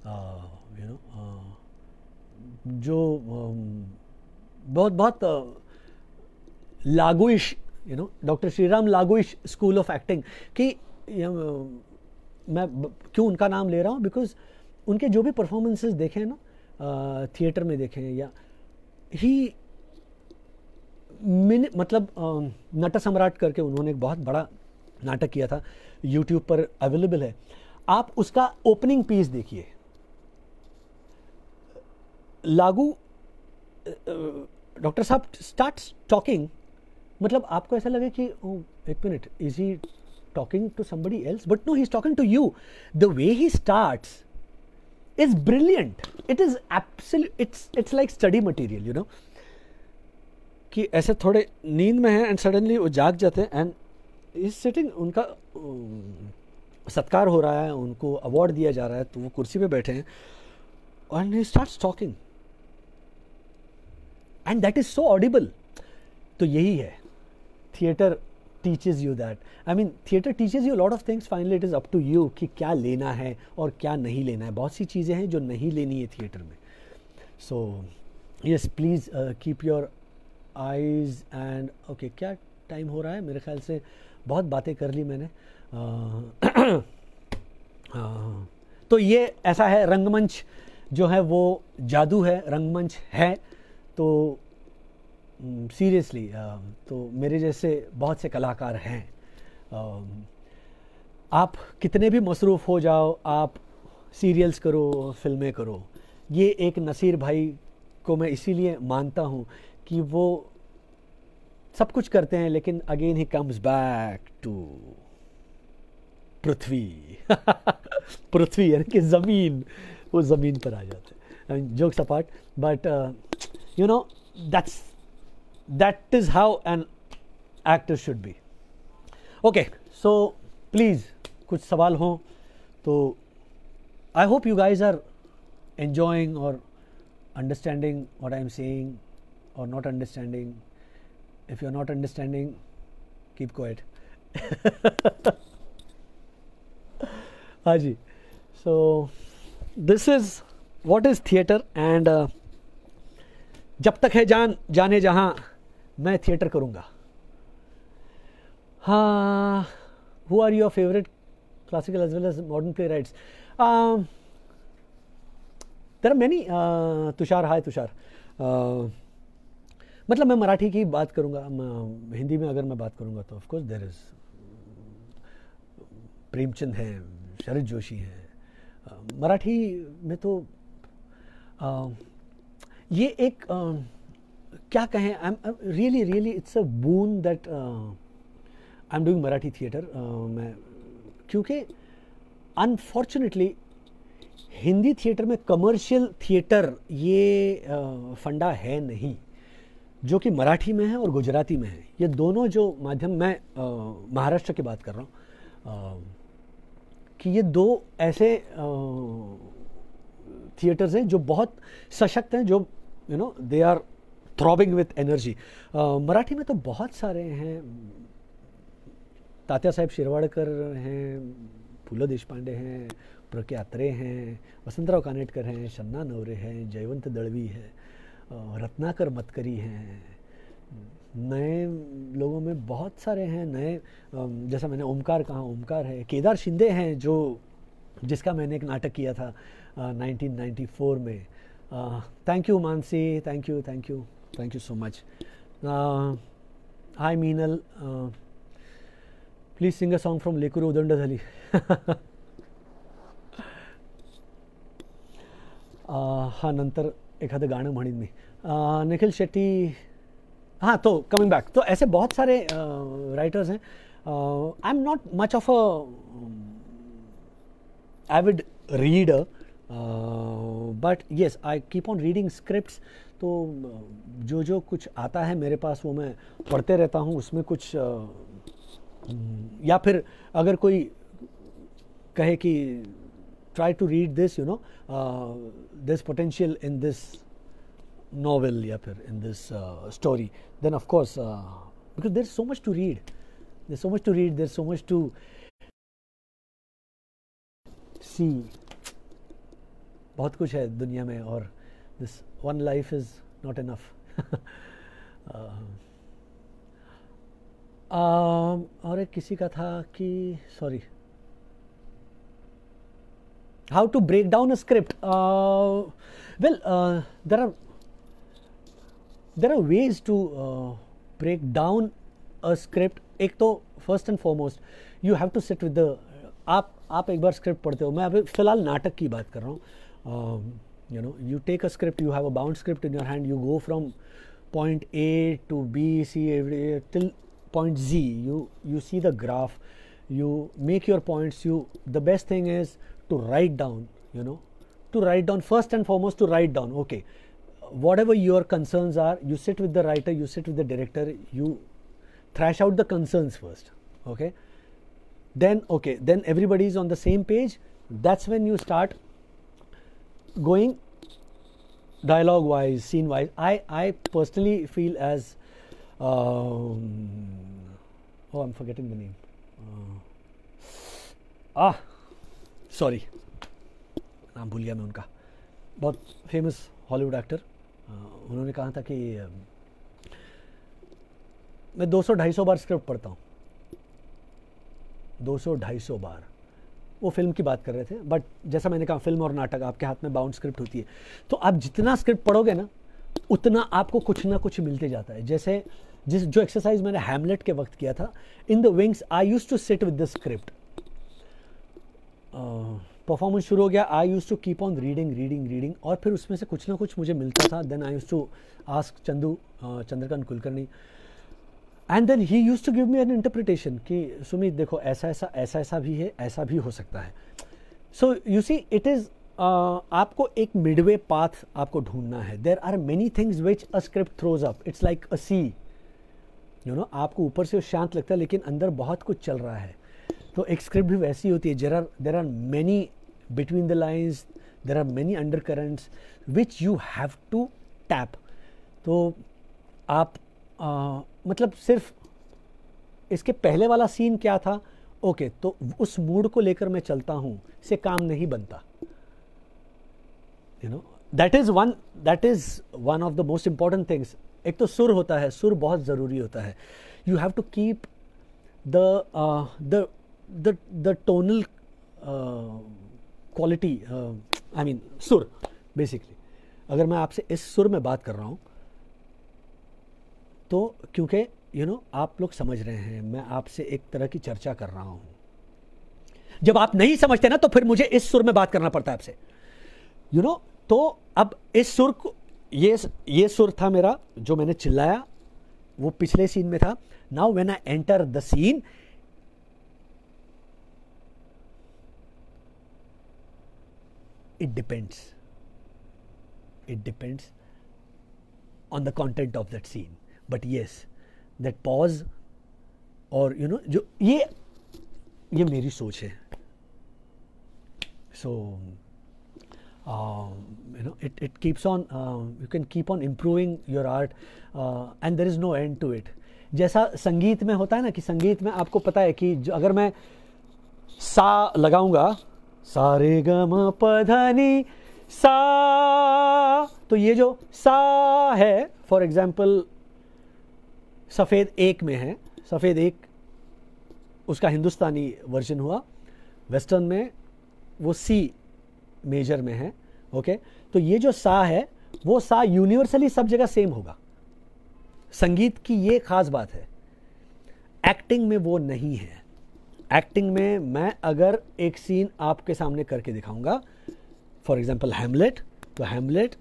you know, जो बहुत लागुइश, यू नो, डॉक्टर श्रीराम लागुइश स्कूल ऑफ एक्टिंग की. मैं क्यों उनका नाम ले रहा हूँ, बिकॉज उनके जो भी परफॉर्मेंसेस देखे ना, थिएटर में देखे, या ही मतलब नट सम्राट करके उन्होंने एक बहुत बड़ा नाटक किया था, यूट्यूब पर अवेलेबल है. आप उसका ओपनिंग पीस देखिए. लागू डॉक्टर साहब स्टार्ट्स टॉकिंग, मतलब आपको ऐसा लगे कि एक minute, is he talking to somebody else, but no, he's talking to you. The way he starts is brilliant. It is absolute, it's like study material, you know, कि ऐसे थोड़े नींद में हैं एंड सडनली वो जाग जाते हैं एंड इज सिटिंग, उनका सत्कार हो रहा है, उनको अवार्ड दिया जा रहा है, तो वो कुर्सी पे बैठे हैं and he starts talking and that is so Audible. तो यही है, theatre teaches you that. I mean, theater teaches you a lot of things. Finally, it is up to you कि क्या लेना है और क्या नहीं लेना है. बहुत सी चीज़ें हैं जो नहीं लेनी है थिएटर में. So, yes, please keep your eyes and okay, क्या टाइम हो रहा है? मेरे ख्याल से बहुत बातें कर ली मैंने. तो ये ऐसा है, रंगमंच जो है वो जादू है, रंगमंच है। तो सीरियसली तो मेरे जैसे बहुत से कलाकार हैं। आप कितने भी मसरूफ़ हो जाओ, आप सीरियल्स करो, फिल्में करो, ये एक नसीर भाई को मैं इसीलिए मानता हूँ कि वो सब कुछ करते हैं, लेकिन अगेन ही comes back to Prithvi. Prithvi यानी कि ज़मीन, वो ज़मीन पर आ जाते हैं। Jokes apart, but you know that is how an actor should be. Okay, so please कुछ सवाल हो तो I hope you guys are enjoying or understanding what I am saying or not understanding. If you are not understanding, keep quiet. हाँ जी, so this is what is theatre and जब तक है जान जाने जहाँ मैं थिएटर करूँगा। हाँ, who are your favorite classical as well as modern playwrights? There are many. Tushar, hi Tushar. मतलब मैं मराठी की बात करूँगा, हिंदी में अगर मैं बात करूँगा तो ऑफकोर्स देयर इज़ प्रेमचंद हैं, शरद जोशी हैं। मराठी में तो ये एक क्या कहें, I am really it's a boon that I am doing Marathi theatre. मैं क्योंकि अनफॉर्चुनेटली हिंदी थिएटर में कमर्शियल थिएटर ये फंडा है नहीं, जो कि मराठी में है और गुजराती में है। ये दोनों जो माध्यम, मैं महाराष्ट्र की बात कर रहा हूँ, कि ये दो ऐसे थिएटर्स हैं जो बहुत सशक्त हैं, जो you know they are throbbing with energy. Marathi में तो बहुत सारे हैं, तात्या साहेब शिरवाडकर हैं, पु ल देशपांडे हैं, प्र के अत्रे हैं, वसंतराव कानेटकर हैं, शन्ना नवरे हैं, जयवंत दळवी है, रत्नाकर मतकरी हैं। नए लोगों में बहुत सारे हैं नए, जैसा मैंने ओमकार कहा, ओमकार है, केदार शिंदे हैं जो जिसका मैंने एक नाटक किया था 1994 में। Thank you Manasi, thank you so much. Hi Meenal, please sing a song from Lekur Udand Jhali. हाँ, नंतर एखादं गाणं म्हणीन मी। निखिल शेट्टी, हाँ, तो कमिंग बैक, तो ऐसे बहुत सारे राइटर्स हैं। I am not much of a Avid reader, but yes I keep on reading scripts. तो जो कुछ आता है मेरे पास वो मैं पढ़ते रहता हूँ। उसमें कुछ या फिर अगर कोई कहे कि try to read this, you know, there's potential in this novel या फिर in this story, then of course because there's so much to read, there's so much to see, बहुत कुछ है दुनिया में, और this one life is not enough। और एक किसी का था कि sorry, how to break down a script? Well, there are ways to break down a script. एक तो first and foremost you have to sit with the आप एक बार स्क्रिप्ट पढ़ते हो, मैं अभी फ़िलहाल नाटक की बात कर रहा हूँ। you know, you take a script, you have a bound script in your hand, you go from point A to B, C till point Z, you see the graph, you make your points, the best thing is to write down, you know, to write down, first and foremost to write down, okay, whatever your concerns are, you sit with the writer, you sit with the director, you thrash out the concerns first, okay, then everybody is on the same page. That's when you start going dialogue wise, scene wise. I personally feel as I'm forgetting the name, sorry, नाम भूल गया मैं उनका, बहुत फेमस हॉलीवुड एक्टर। उन्होंने कहा था कि मैं 200-250 बार स्क्रिप्ट पढ़ता हूँ, 200-250 बार, वो फिल्म की बात कर रहे थे, बट जैसा मैंने कहा फिल्म और नाटक आपके हाथ में बाउंड स्क्रिप्ट होती है, तो आप जितना स्क्रिप्ट पढ़ोगे ना उतना आपको कुछ ना कुछ मिलते जाता है। जैसे जो एक्सरसाइज मैंने हैमलेट के वक्त किया था, in the wings I used to sit with the script. Performance शुरू हो गया, I used to keep on reading और फिर उसमें से कुछ ना कुछ मुझे मिलता था। Then I used to ask Chandrakant Kulkarni, and then he used to give me an interpretation कि सुमित देखो ऐसा भी है, ऐसा भी हो सकता है। So you see it is आपको एक मिडवे पाथ आपको ढूंढना है। There are many things which a script throws up, it's like a sea, you know, आपको ऊपर से शांत लगता है लेकिन अंदर बहुत कुछ चल रहा है। तो एक स्क्रिप्ट भी वैसी होती है, there are many between the lines, there are many undercurrents which you have to tap. तो आप मतलब सिर्फ इसके पहले वाला सीन क्या था, ओके तो उस मूड को लेकर मैं चलता हूँ, से काम नहीं बनता। You know that is one of the most important things. एक तो सुर होता है, सुर बहुत ज़रूरी होता है। You have to keep the tonal quality, I mean सुर बेसिकली। अगर मैं आपसे इस सुर में बात कर रहा हूँ तो क्योंकि यू नो आप लोग समझ रहे हैं, मैं आपसे एक तरह की चर्चा कर रहा हूँ। जब आप नहीं समझते ना तो फिर मुझे इस सुर में बात करना पड़ता है आपसे, यू नो। तो अब इस सुर को, ये सुर था मेरा जो मैंने चिल्लाया, वो पिछले सीन में था। Now when I enter the scene, it depends on the content of that scene, but yes, that pause और you know जो ये मेरी सोच है। So you know it keeps on, you can keep on improving your art, and there is no end to it। जैसा संगीत में होता है ना कि संगीत में आपको पता है कि अगर मैं सा लगाऊंगा, सा रे ग म प ध नि सा, तो ये जो सा है फॉर एग्जाम्पल सफ़ेद एक में है, सफ़ेद एक उसका हिंदुस्तानी वर्जन हुआ, वेस्टर्न में वो सी मेजर में है, ओके। तो ये जो सा है वो सा यूनिवर्सली सब जगह सेम होगा। संगीत की ये खास बात है, एक्टिंग में वो नहीं है। एक्टिंग में मैं अगर एक सीन आपके सामने करके दिखाऊंगा, फॉर एग्जाम्पल हैमलेट, तो हैमलेट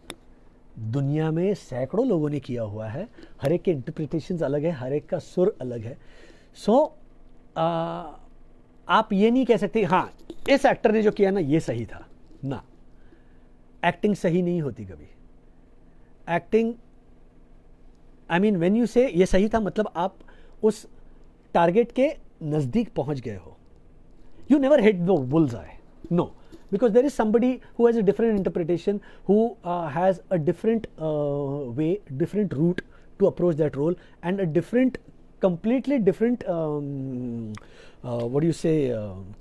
दुनिया में सैकड़ों लोगों ने किया हुआ है, हर एक के इंटरप्रिटेशंस अलग है, हर एक का सुर अलग है। सो आप ये नहीं कह सकते हाँ इस एक्टर ने जो किया ना ये सही था ना। एक्टिंग सही नहीं होती कभी। Acting I mean when you से ये सही था, मतलब आप उस टारगेट के नज़दीक पहुंच गए हो। You never hit the bull's eye, no, because there is somebody who has a different interpretation, who has a different way, different route to approach that role, and a different, completely different what do you say,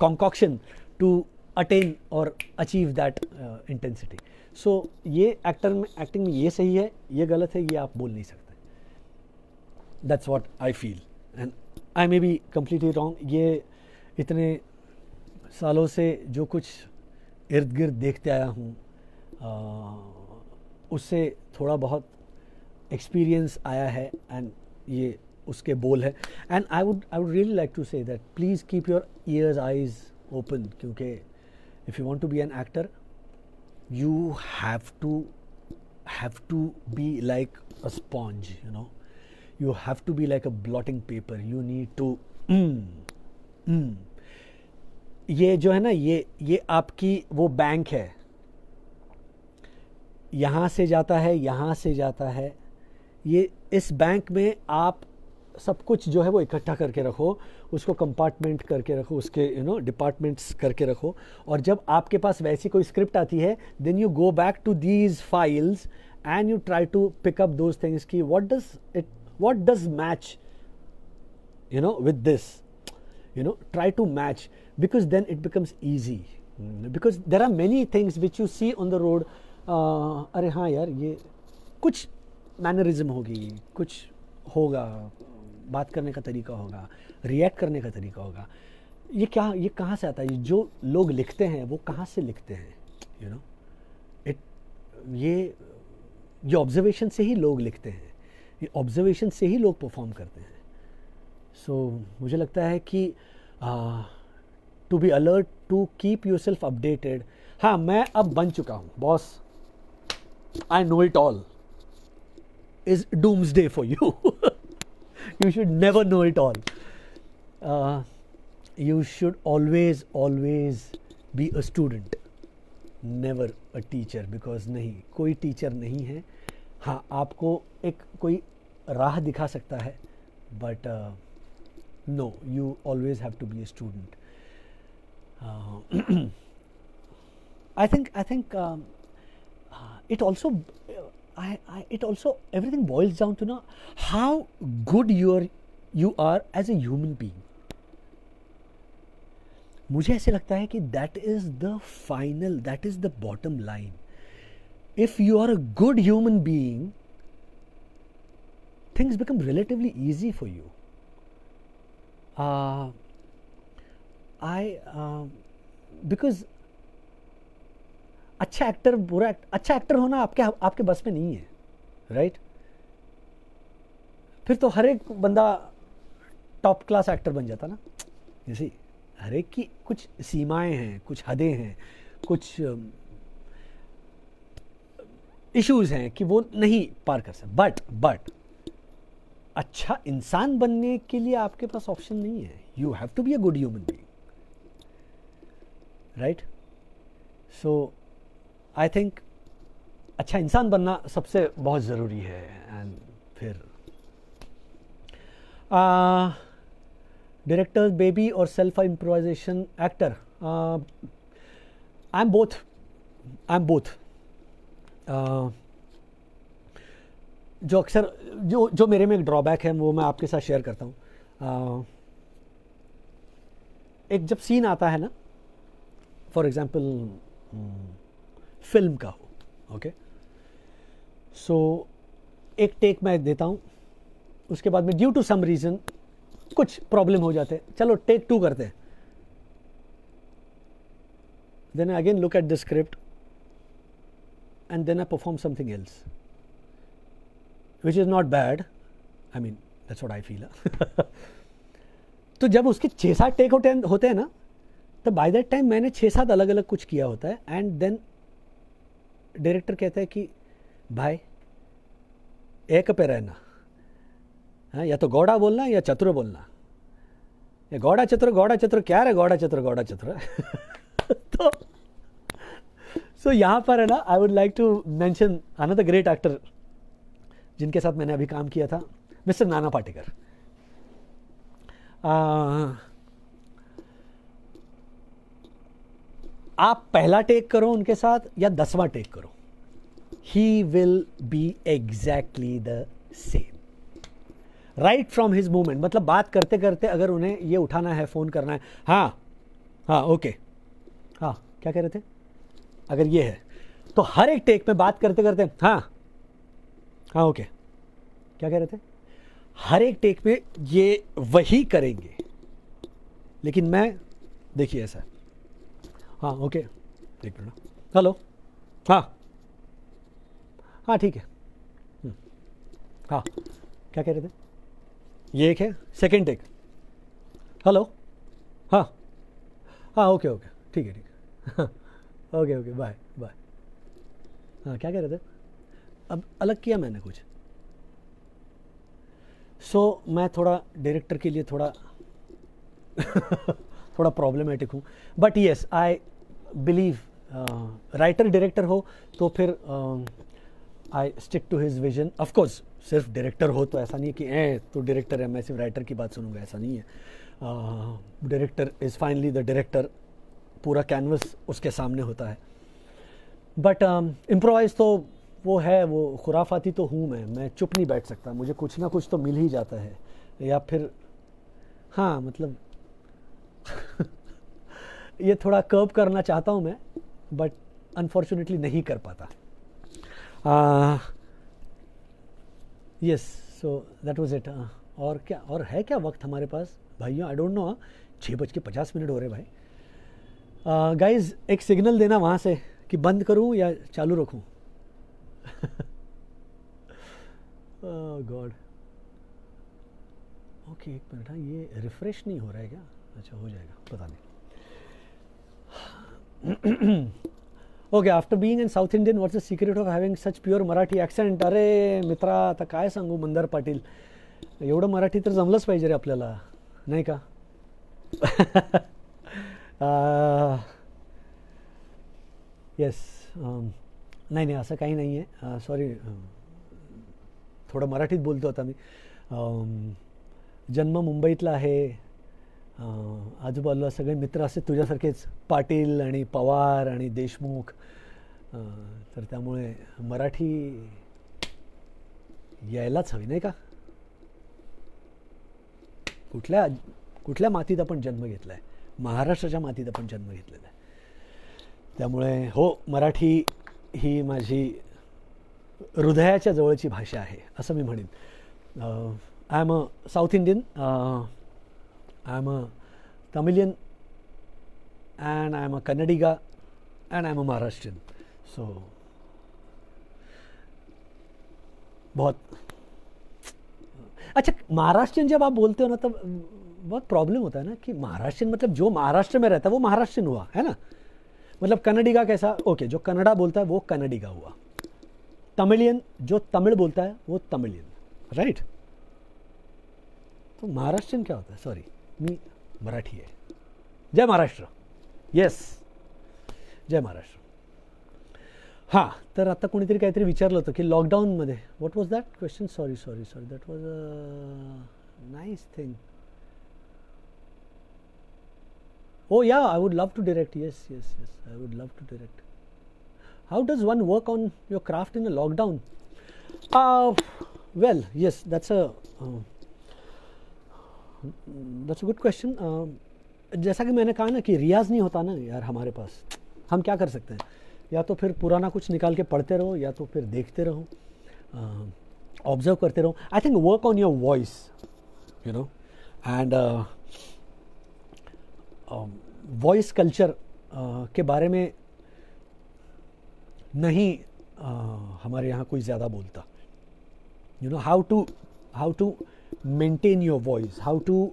concoction to attain or achieve that intensity. So ये acting में ये सही है, ये गलत है, ये आप बोल नहीं सकते। That's what I feel, and I may be completely wrong। ये इतने सालों से जो कुछ इर्द गिर्द देखते आया हूँ, उससे थोड़ा बहुत एक्सपीरियंस आया है, एंड ये उसके बोल है। And I would really like to say that please keep your ears eyes open, क्योंकि if you want to be an actor you have to be like a sponge, you know, you have to be like a blotting paper, you need to ये जो है ना, ये आपकी वो बैंक है, यहाँ से जाता है, यहाँ से जाता है, ये इस बैंक में आप सब कुछ जो है वो इकट्ठा करके रखो, उसको कंपार्टमेंट करके रखो, उसके यू नो डिपार्टमेंट्स करके रखो, और जब आपके पास वैसी कोई स्क्रिप्ट आती है then you go back to these files and you try to pick up those things की what does match, you know, with this, you know, try to match, because then it becomes easy, because there are many things which you see on the road, अरे हाँ यार ये कुछ मैनरिज्म होगी, कुछ होगा, बात करने का तरीका होगा, रिएक्ट करने का तरीका होगा, ये कहाँ से आता है? जो लोग लिखते हैं वो कहाँ से लिखते हैं? यू नो, इट ये ऑब्जर्वेशन से ही लोग लिखते हैं, ये ऑब्जर्वेशन से ही लोग परफॉर्म करते हैं. सो मुझे लगता है कि to be alert, to keep yourself updated. हाँ, मैं अब बन चुका हूँ boss. I know it all is doomsday for you. You should never know it all. You should always be a student, never a teacher, because नहीं, कोई टीचर नहीं है. हाँ, आपको एक कोई राह दिखा सकता है, but no, you always have to be a student. I think it also everything boils down to now how good you are as a human being. मुझे ऐसे लगता है कि that is the bottom line. If you are a good human being, things become relatively easy for you. Because अच्छा एक्टर होना आपके बस में नहीं है, राइट? फिर तो हर एक बंदा टॉप क्लास एक्टर बन जाता ना. जैसे हर एक की कुछ सीमाएं हैं, कुछ हदें हैं, कुछ इश्यूज हैं कि वो नहीं पार कर सकते. बट अच्छा इंसान बनने के लिए आपके पास ऑप्शन नहीं है. You have to be a good human being, right? So I think अच्छा इंसान बनना सबसे बहुत ज़रूरी है. एंड फिर डायरेक्टर बेबी और self improvisation actor, I am both. जो अक्सर जो मेरे में एक ड्रॉबैक है वो मैं आपके साथ शेयर करता हूँ. एक जब सीन आता है ना, फॉर एग्जाम्पल फिल्म का हो, ओके, सो एक टेक मैं देता हूँ, उसके बाद में ड्यू टू सम रीज़न कुछ प्रॉब्लम हो जाते हैं, चलो टेक 2 करते हैं. Then I again look at the script and then I perform something else which is not bad. I mean that's what I feel. तो जब उसके 6-7 टेक होते हैं ना, तो बाय दैट टाइम मैंने 6-7 अलग अलग कुछ किया होता है. एंड देन डायरेक्टर कहता है कि भाई एक पे रहना, हाँ, या तो गौड़ा बोलना या चतुर बोलना, या गौड़ा चतुर क्या रे, गौड़ा चतुर. तो सो यहाँ पर है ना, I would like to mention another great actor जिनके साथ मैंने अभी काम किया था, मिस्टर नाना पाटेकर. आप पहला टेक करो उनके साथ या 10वां टेक करो, he will be exactly the same right from his movement. मतलब बात करते करते अगर उन्हें ये उठाना है, फ़ोन करना है, हाँ ओके, हाँ क्या कह रहे थे, अगर ये है तो हर एक टेक में बात करते करते हाँ ओके, क्या कह रहे थे, हर एक टेक में ये वही करेंगे. लेकिन मैं देखिए ऐसा, हाँ ओके, एक मिनट, हेलो, हाँ ठीक है, हाँ क्या कह रहे थे, ये एक है, सेकेंड टेक, हेलो, हाँ ओके ठीक है ओके बाय. हाँ क्या कह रहे थे, अब अलग किया मैंने कुछ. सो मैं थोड़ा डायरेक्टर के लिए थोड़ा प्रॉब्लमेटिक हूँ. But yes, I believe writer director हो तो फिर I stick to his vision. Of course सिर्फ डायरेक्टर हो तो ऐसा नहीं है कि तो डायरेक्टर है मैं सिर्फ राइटर की बात सुनूंगा, ऐसा नहीं है. Director is finally the director, पूरा कैनवस उसके सामने होता है. बट इम्प्रोवाइज तो वो है, वो खुराफाती तो हूँ मैं चुप नहीं बैठ सकता, मुझे कुछ ना कुछ तो मिल ही जाता है. या फिर हाँ मतलब ये थोड़ा कर्व करना चाहता हूँ मैं, बट अनफॉर्चुनेटली नहीं कर पाता. Yes, so that was it. और क्या, और है क्या वक्त हमारे पास? भाइयों आई डोंट नो, 6:50 हो रहे भाई. गाइज एक सिग्नल देना वहाँ से कि बंद करूँ या चालू रखूँ. गॉड. ओके एक मिनट, हाँ ये रिफ्रेश नहीं हो रहा है क्या? अच्छा हो जाएगा, पता नहीं. Okay, after being in south Indian what's the secret of having such pure Marathi accent? अरे मित्रा, आता काय सांगू मंदार पाटील, एवढं मराठी तर जमलंच पाहिजे रे आपल्याला, नाही का? येस. नाही नाही असं काही नाही आहे. सॉरी, थोडं मराठीत बोलतो आता मी. जन्म मुंबईतला आहे. आजूबाजूला सगळे मित्र असे तुझ्यासारखेच, पाटील आणि पवार आणि देशमुख. तर त्यामुळे मराठी यायलाच हवी, नाही का? कुठल्या मातीत आपण जन्म घेतला आहे? महाराष्ट्राच्या मातीत आपण जन्म घेतलेला आहे. त्यामुळे हो, मराठी ही माझी हृदयाच्या जवळची भाषा आहे असं मी म्हणेन. I am a South Indian, I am a Tamilian, and I am a Kannadiga, and I am a Maharashtrian. So बहुत अच्छा. महाराष्ट्रियन जब आप बोलते हो ना, तब बहुत प्रॉब्लम होता है ना कि महाराष्ट्रियन मतलब जो महाराष्ट्र में रहता है वो महाराष्ट्रियन हुआ, है ना? मतलब कन्नडिगा कैसा? ओके, जो कन्नड़ा बोलता है वो कन्नडिगा हुआ. तमिलियन जो तमिल बोलता है वो तमिलियन, राइट? तो महाराष्ट्रियन क्या होता है? सॉरी, मी मराठी आहे. जय महाराष्ट्र. येस, जय महाराष्ट्र. हां, तर आता कोणीतरी काहीतरी विचारलं होतं की लॉकडाऊनमध्ये, what was that question? Sorry, that was a nice thing. Oh yeah, I would love to direct. Yes, I would love to direct. How does one work on your craft in a lockdown? Well, yes, that's a good question. जैसा कि मैंने कहा ना कि रियाज नहीं होता ना यार हमारे पास. हम क्या कर सकते हैं? या तो फिर पुराना कुछ निकाल के पढ़ते रहो, या तो फिर देखते रहो, ऑब्जर्व करते रहो. I think work on your voice, you know, and voice culture के बारे में नहीं हमारे यहाँ कोई ज़्यादा बोलता. You know, how to maintain your voice, how to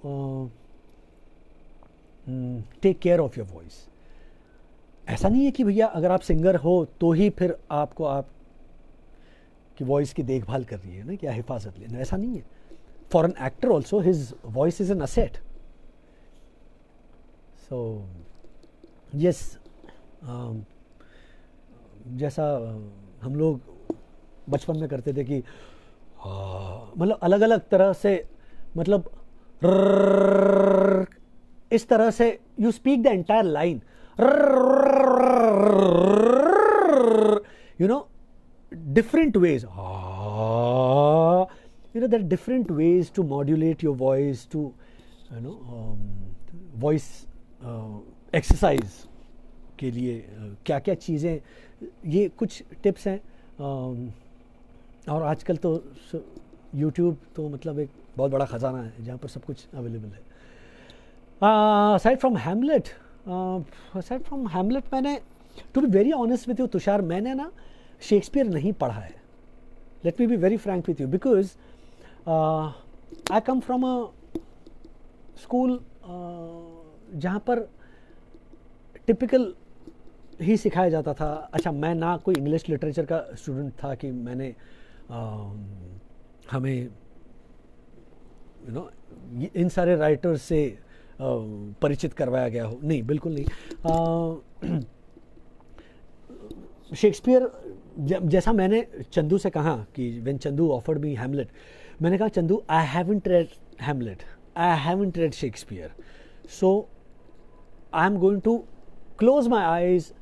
take care of your voice. ऐसा नहीं है कि भैया अगर आप सिंगर हो तो ही फिर आपको आपकी वॉइस की देखभाल कर रही है ना, क्या हिफाजत लेना, ऐसा नहीं है. For an actor also his voice is an asset. So yes, जैसा हम लोग बचपन में करते थे कि मतलब अलग अलग तरह से, मतलब इस तरह से you speak the entire line, you know, different ways. You know, there are different ways to modulate your voice, to you know, voice exercise के लिए क्या क्या चीज़ें, ये कुछ टिप्स हैं. और आजकल तो YouTube तो मतलब एक बहुत बड़ा ख़जाना है जहाँ पर सब कुछ अवेलेबल है. aside from Hamlet, मैंने, to be very honest with you Tushar, मैंने ना शेक्सपियर नहीं पढ़ा है. Let me be very frank with you, because I come from a school जहाँ पर टिपिकल ही सिखाया जाता था. अच्छा, मैं ना कोई इंग्लिश लिटरेचर का स्टूडेंट था कि मैंने हमें यू नो इन सारे राइटर्स से परिचित करवाया गया हो, नहीं, बिल्कुल नहीं. शेक्सपियर, जैसा मैंने चंदू से कहा कि when Chandu offered me Hamlet, मैंने कहा Chandu, I haven't read Hamlet, I haven't read Shakespeare, so I am going to close my eyes,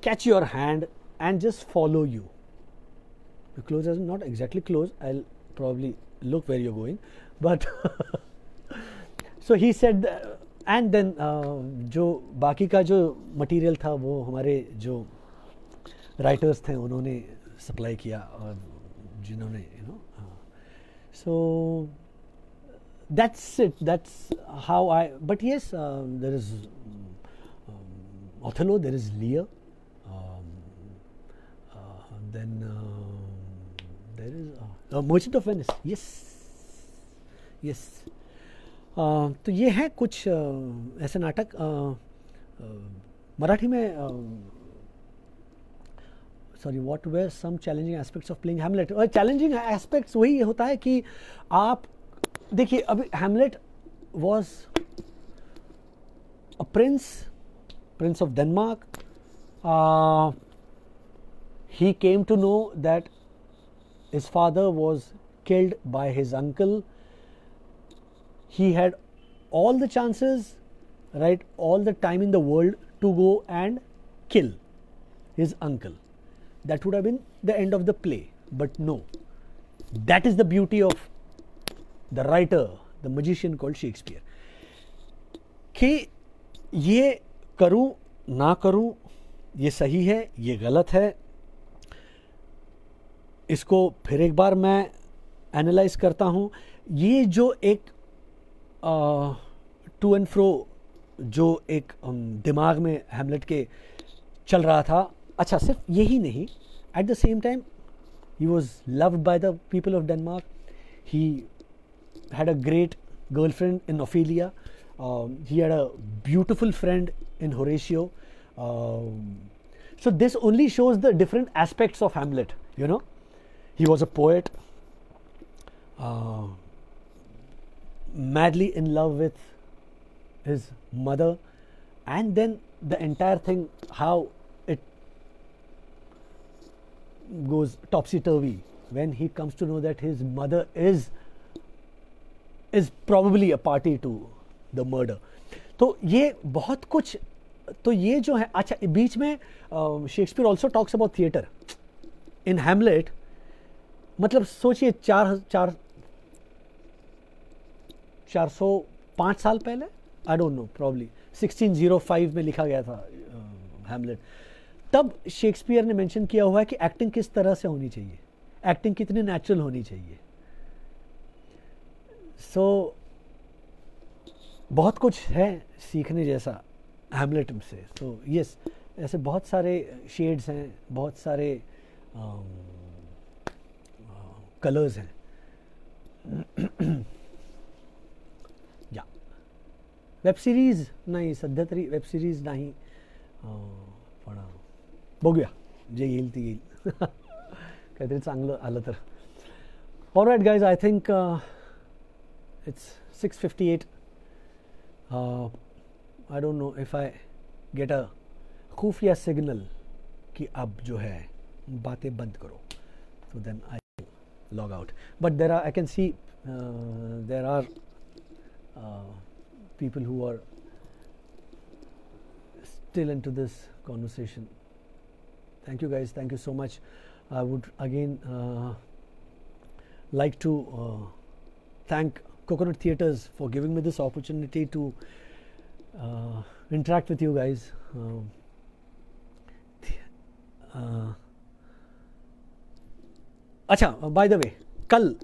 catch your hand and just follow you. Close as not exactly close, I'll probably look where you're going, but so he said, and then जो बाकी का जो मटेरियल था वो हमारे जो राइटर्स थे उन्होंने सप्लाई किया, और जिन्होंने you know, so that's it. That's how I. But yes, there is Othello. There is Lear. Um, then there is Merchant of Venice. Yes, yes. तो ये है कुछ ऐसे नाटक मराठी में. Sorry, what were some challenging aspects of playing Hamlet. और चैलेंजिंग एस्पेक्ट्स वही होता है कि आप देखिए, अभी Hamlet was a prince of Denmark. He came to know that his father was killed by his uncle. He had all the chances, right, all the time in the world to go and kill his uncle. That would have been the end of the play. But no, that is the beauty of the writer, the magician called Shakespeare. कि ये करूं ना करूं, ये सही है, ये गलत है, इसको फिर एक बार मैं एनालाइज करता हूं. ये जो एक टू एंड फ्रो जो एक दिमाग में हैमलेट के चल रहा था. अच्छा, सिर्फ यही नहीं, at the same time he was loved by the people of Denmark. He had a great girlfriend in Ophelia. He had a beautiful friend in Horatio. So this only shows the different aspects of Hamlet. You know, he was a poet, madly in love with his mother, and then the entire thing, how it goes topsy-turvy when he comes to know that his mother is probably a party to the murder. तो ये बहुत कुछ, तो ये जो है. अच्छा, बीच में Shakespeare also talks about theatre in Hamlet. मतलब सोचिए 405 साल पहले, आई डोंट नो, प्रॉब्ली 1605 में लिखा गया था हैमलेट. तब शेक्सपियर ने मेंशन किया हुआ है कि एक्टिंग किस तरह से होनी चाहिए, एक्टिंग कितनी नेचुरल होनी चाहिए. सो बहुत कुछ है सीखने जैसा हैमलेट से. तो यस, ऐसे बहुत सारे शेड्स हैं, बहुत सारे कलर्स हैं. या वेब सिरीज नाही, सध्या तरी वेब सिरीज नाही, पण बघूया जे येईल ते येईल. काहीतरी चांगलं आलं तर. Alright guys, I think it's 6:58. I don't know if I get a खुफिया सिग्नल कि अब जो है बातें बंद करो, so then I log out. But there are, I can see there are people who are still into this conversation. Thank you guys, thank you so much. I would again like to thank Coconut Theatres for giving me this opportunity to interact with you guys. अच्छा, बाय द वे, कल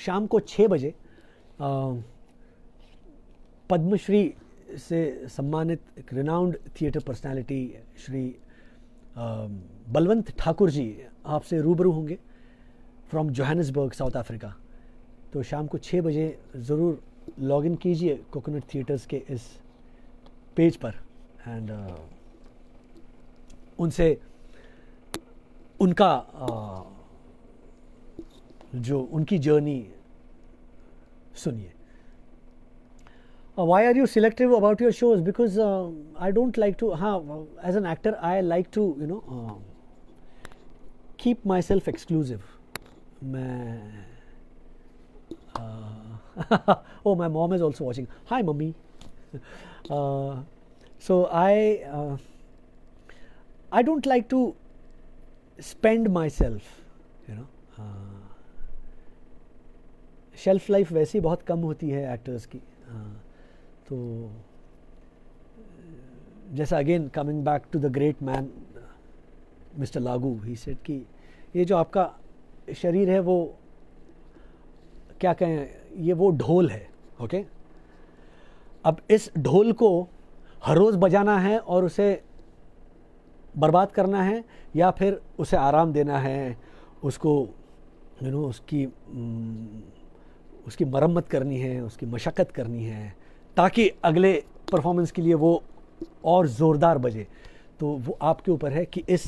शाम को 6 बजे पद्मश्री से सम्मानित एक renowned theatre personality Shri Balwant Thakur ji आपसे रूबरू होंगे फ्रॉम जोहानिसबर्ग, साउथ अफ्रीका. तो शाम को 6 बजे ज़रूर लॉग इन कीजिए कोकोनट थिएटर्स के इस पेज पर, एंड उनसे उनका जो उनकी जर्नी सुनिए. Why are you selective about your shows? Because I don't like to, as an actor I like to, you know, keep myself exclusive. मैं oh, my mom is also watching. Hi mummy. So I don't like to spend myself, you know. Shelf life वैसे ही बहुत कम होती है एक्टर्स की. तो जैसा again coming back to the great man mister Lagoo, he said कि ये जो आपका शरीर है वो क्या कहें, ये वो ढोल है, ओके। अब इस ढोल को हर रोज़ बजाना है और उसे बर्बाद करना है, या फिर उसे आराम देना है, उसको उसकी मरम्मत करनी है, उसकी मशक्क़त करनी है, ताकि अगले परफॉर्मेंस के लिए वो और ज़ोरदार बजे। तो वो आपके ऊपर है कि इस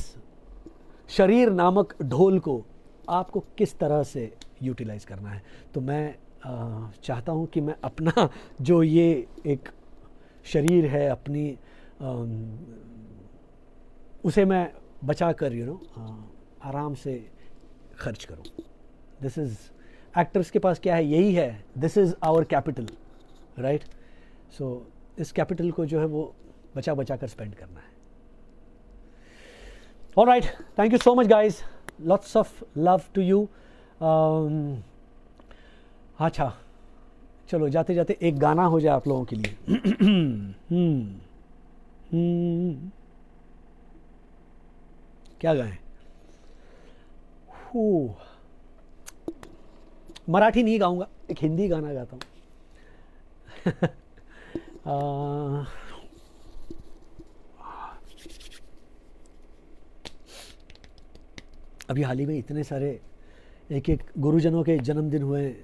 शरीर नामक ढोल को आपको किस तरह से यूटिलाइज़ करना है। तो मैं चाहता हूँ कि मैं अपना जो ये एक शरीर है अपनी उसे मैं बचा कर आराम से खर्च करूँ। दिस इज़ एक्टर्स के पास क्या है, यही है, this is our capital, right. So इस कैपिटल को जो है वो बचा बचा कर स्पेंड करना है। Alright, thank you so much guys, lots of love to you. अच्छा चलो जाते जाते एक गाना हो जाए आप लोगों के लिए। क्या गाएं? मराठी नहीं गाऊंगा, एक हिंदी गाना गाता हूँ। अभी हाल ही में इतने सारे एक एक गुरुजनों के जन्मदिन हुए,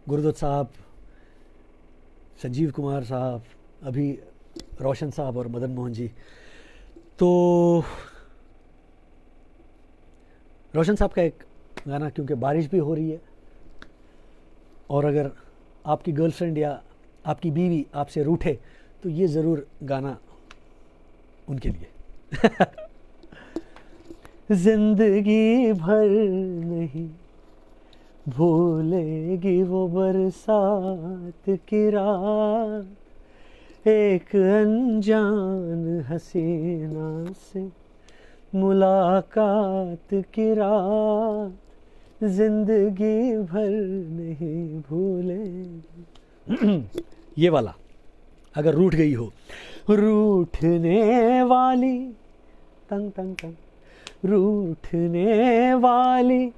गुरुदत्त साहब, संजीव कुमार साहब, अभी रोशन साहब और मदन मोहन जी। तो रोशन साहब का एक गाना, क्योंकि बारिश भी हो रही है और अगर आपकी गर्लफ्रेंड या आपकी बीवी आपसे रूठे तो ये ज़रूर गाना उनके लिए। जिंदगी भर नहीं भूलेगी वो बरसात की रात, एक अनजान हसीना से मुलाकात की रात, जिंदगी भर नहीं भूलेगी। ये वाला अगर रूठ गई हो, रूठने वाली तंग तंग तंग, रूठने वाली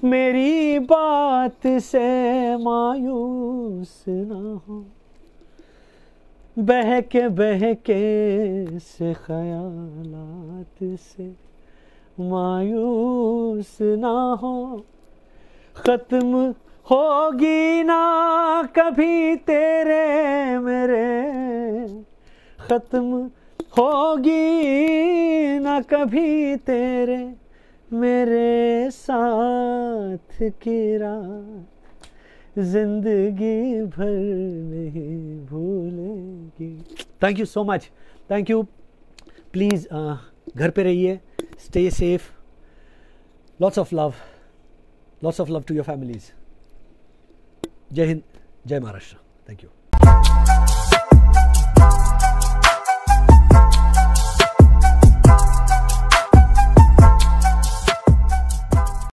मेरी बात से मायूस ना हो, बहके बहके से ख्यालात से मायूस ना हो, ख़त्म होगी ना कभी तेरे मेरे, ख़त्म होगी ना कभी तेरे मेरे साथ की रात, जिंदगी भर नहीं भूलेगी। Thank you so much, thank you. Please घर पे रहिए, stay safe, lots of love to your families. जय हिंद, जय महाराष्ट्र। Thank you.